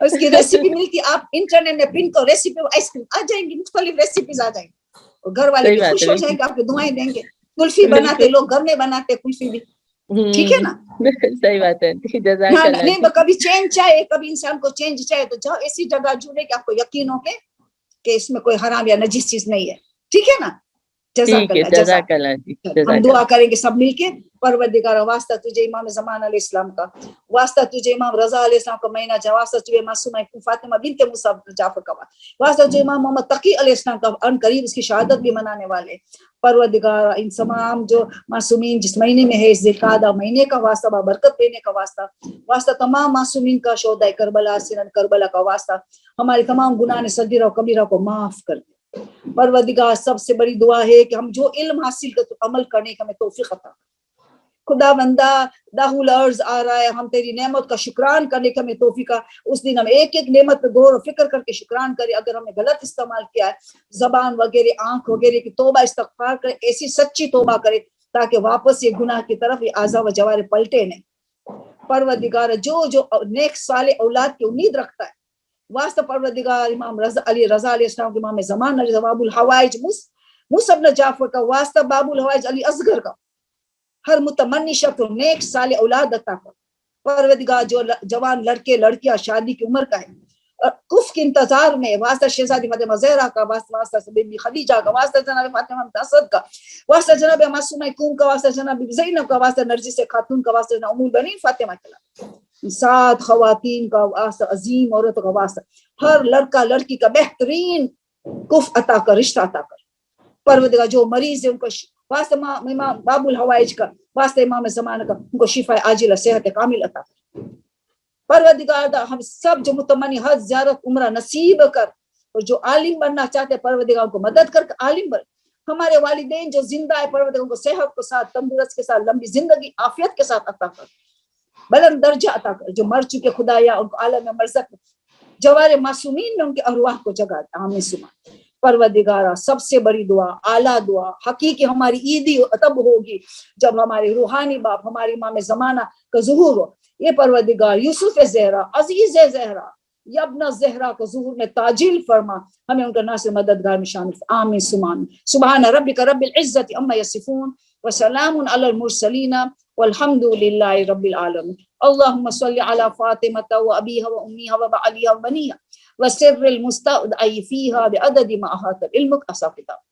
Speaker 1: اس کی ریسیپی ملتی, آپ انٹرنیٹ میں پن کو ریسیپی آئس کریم آ جائیں گی, مختلف ریسیپیز آ جائیں گی, اور گھر والے بھی خوش ہو جائیں گے, آپ کو دعائیں دیں گے. کلفی بناتے لوگ گھر میں بناتے کلفی بھی, ٹھیک ہے نا.
Speaker 2: صحیح بات ہے, جزاک
Speaker 1: ہاں
Speaker 2: اللہ
Speaker 1: نہیں, کبھی چینج چاہے, کبھی انسان کو چینج چاہے تو جاؤ ایسی جگہ جڑے کہ آپ کو یقین ہو کہ اس میں کوئی حرام یا نجس چیز نہیں ہے, ٹھیک ہے نا. جزاک
Speaker 2: ٹھیک ہے,
Speaker 1: اللہ,
Speaker 2: جزاک اللہ جی,
Speaker 1: ہم
Speaker 2: جزاک
Speaker 1: دعا
Speaker 2: اللہ.
Speaker 1: کریں گے سب مل کے. پروردگار واسطہ تجھے امام زمان علیہ السلام کا, واسطہ تجھے امام رضا علیہ السلام کا مہینہ جا, واسطہ تجھے معصومہ فاطمہ بنت مصعب جعفر کا, واسطہ تجھے امام محمد تقی علیہ السلام کا, ان قریب اس کی شہادت بھی منانے والے. پروردگار ان تمام جو معصومین جس مہینے میں ہے, اس ذوالقعدہ مہینے کا واسطہ, برکت دینے کا واسطہ, واسطہ تمام معصومین کا, شہدائے کربلا سنن کربلا کا واسطہ, ہمارے تمام گناہ صغیرہ و کبیرہ کو معاف کر دے. پروردگار سب سے بڑی دعا ہے کہ ہم جو علم حاصل کرتے عمل کرنے کا ہمیں توفیق عطا. خدا بندہ داہ الارض آ رہا ہے, ہم تیری نعمت کا شکران کرنے کا ہمیں توفیق. اس دن ہم ایک ایک نعمت پہ غور و فکر کر کے شکران کریں. اگر ہم نے غلط استعمال کیا ہے, زبان وغیرہ آنکھ وغیرہ کی, توبہ استغفار کرے, ایسی سچی توبہ کرے تاکہ واپس یہ گناہ کی طرف یہ اعضاء و جوارے پلٹے نہیں. پروردگار جو نیک صالح اولاد کی امید رکھتا ہے, واسطہ پروردگار امام علی رضا علیہ السلام کے امام زمان علی باب الحوائج مصعب بن جعفر کا, واسطہ باب الحوائج علی اصغر کا, ہر متمنی شخص نیک صالح اولاد عطا کر. پروردگار جو جوان لڑکے لڑکیاں شادی کی عمر کا ہے, کف کے انتظار میں, واسطہ شہزادی فاطمہ زہرا کا, واسطہ بی خدیجہ کا, واسطہ جناب فاطمہ اسد کا, واسطہ جناب معصومہ کوم کا, واسطہ جناب زینب کا, واسطہ نرجس خاتون کا, واسطہ جناب ام البنین فاطمہ کا, 7 خواتین کا واسطہ, عظیم عورتوں کا واسطہ, ہر لڑکا لڑکی کا بہترین کف عطا کر, رشتہ عطا کر. پروردگار جو مریض ہے ان کو واسطہ امام باب الحوائج کا, واسطہ امام زمانہ کا, ان کو شفا عاجلہ صحت کامل عطا کر. پروردگار ہم سب جو متمنی حج زیارت عمرہ نصیب کر, اور جو عالم بننا چاہتے ہیں پروردگار کو مدد کر عالم بن. ہمارے والدین جو زندہ ہے پروردگار کو صحت کے ساتھ, تندرست کے ساتھ, لمبی زندگی عافیت کے ساتھ عطا کر, بلند درجہ عطا کر. جو مر چکے خدایا ان کو عالم برزخ جوار معصومین میں ان کے ارواح کو جگہ دے, آمین سبحان. پروردگارہ سب سے بڑی دعا, اعلیٰ دعا, حقیقی ہماری عیدی تب ہوگی جب ہمارے روحانی باپ ہماری امام زمانہ کا ظہور ہو. یہ پروردگار یوسف زہرا, عزیز زہرا, ابن زہرا کو ظہور میں تاجیل فرما, ہمیں ان کا ناصر مددگار میں شامل. آمین سبحان. سبحان ربک رب العزت عما یصفون وسلام علی المرسلین والحمد للہ رب العالمین. اللهم صل على فاطمة وأبيها وأمها وبعليها وبنيها وسر المستودع فيها بعدد ما أحاط علمك أصح كتاب.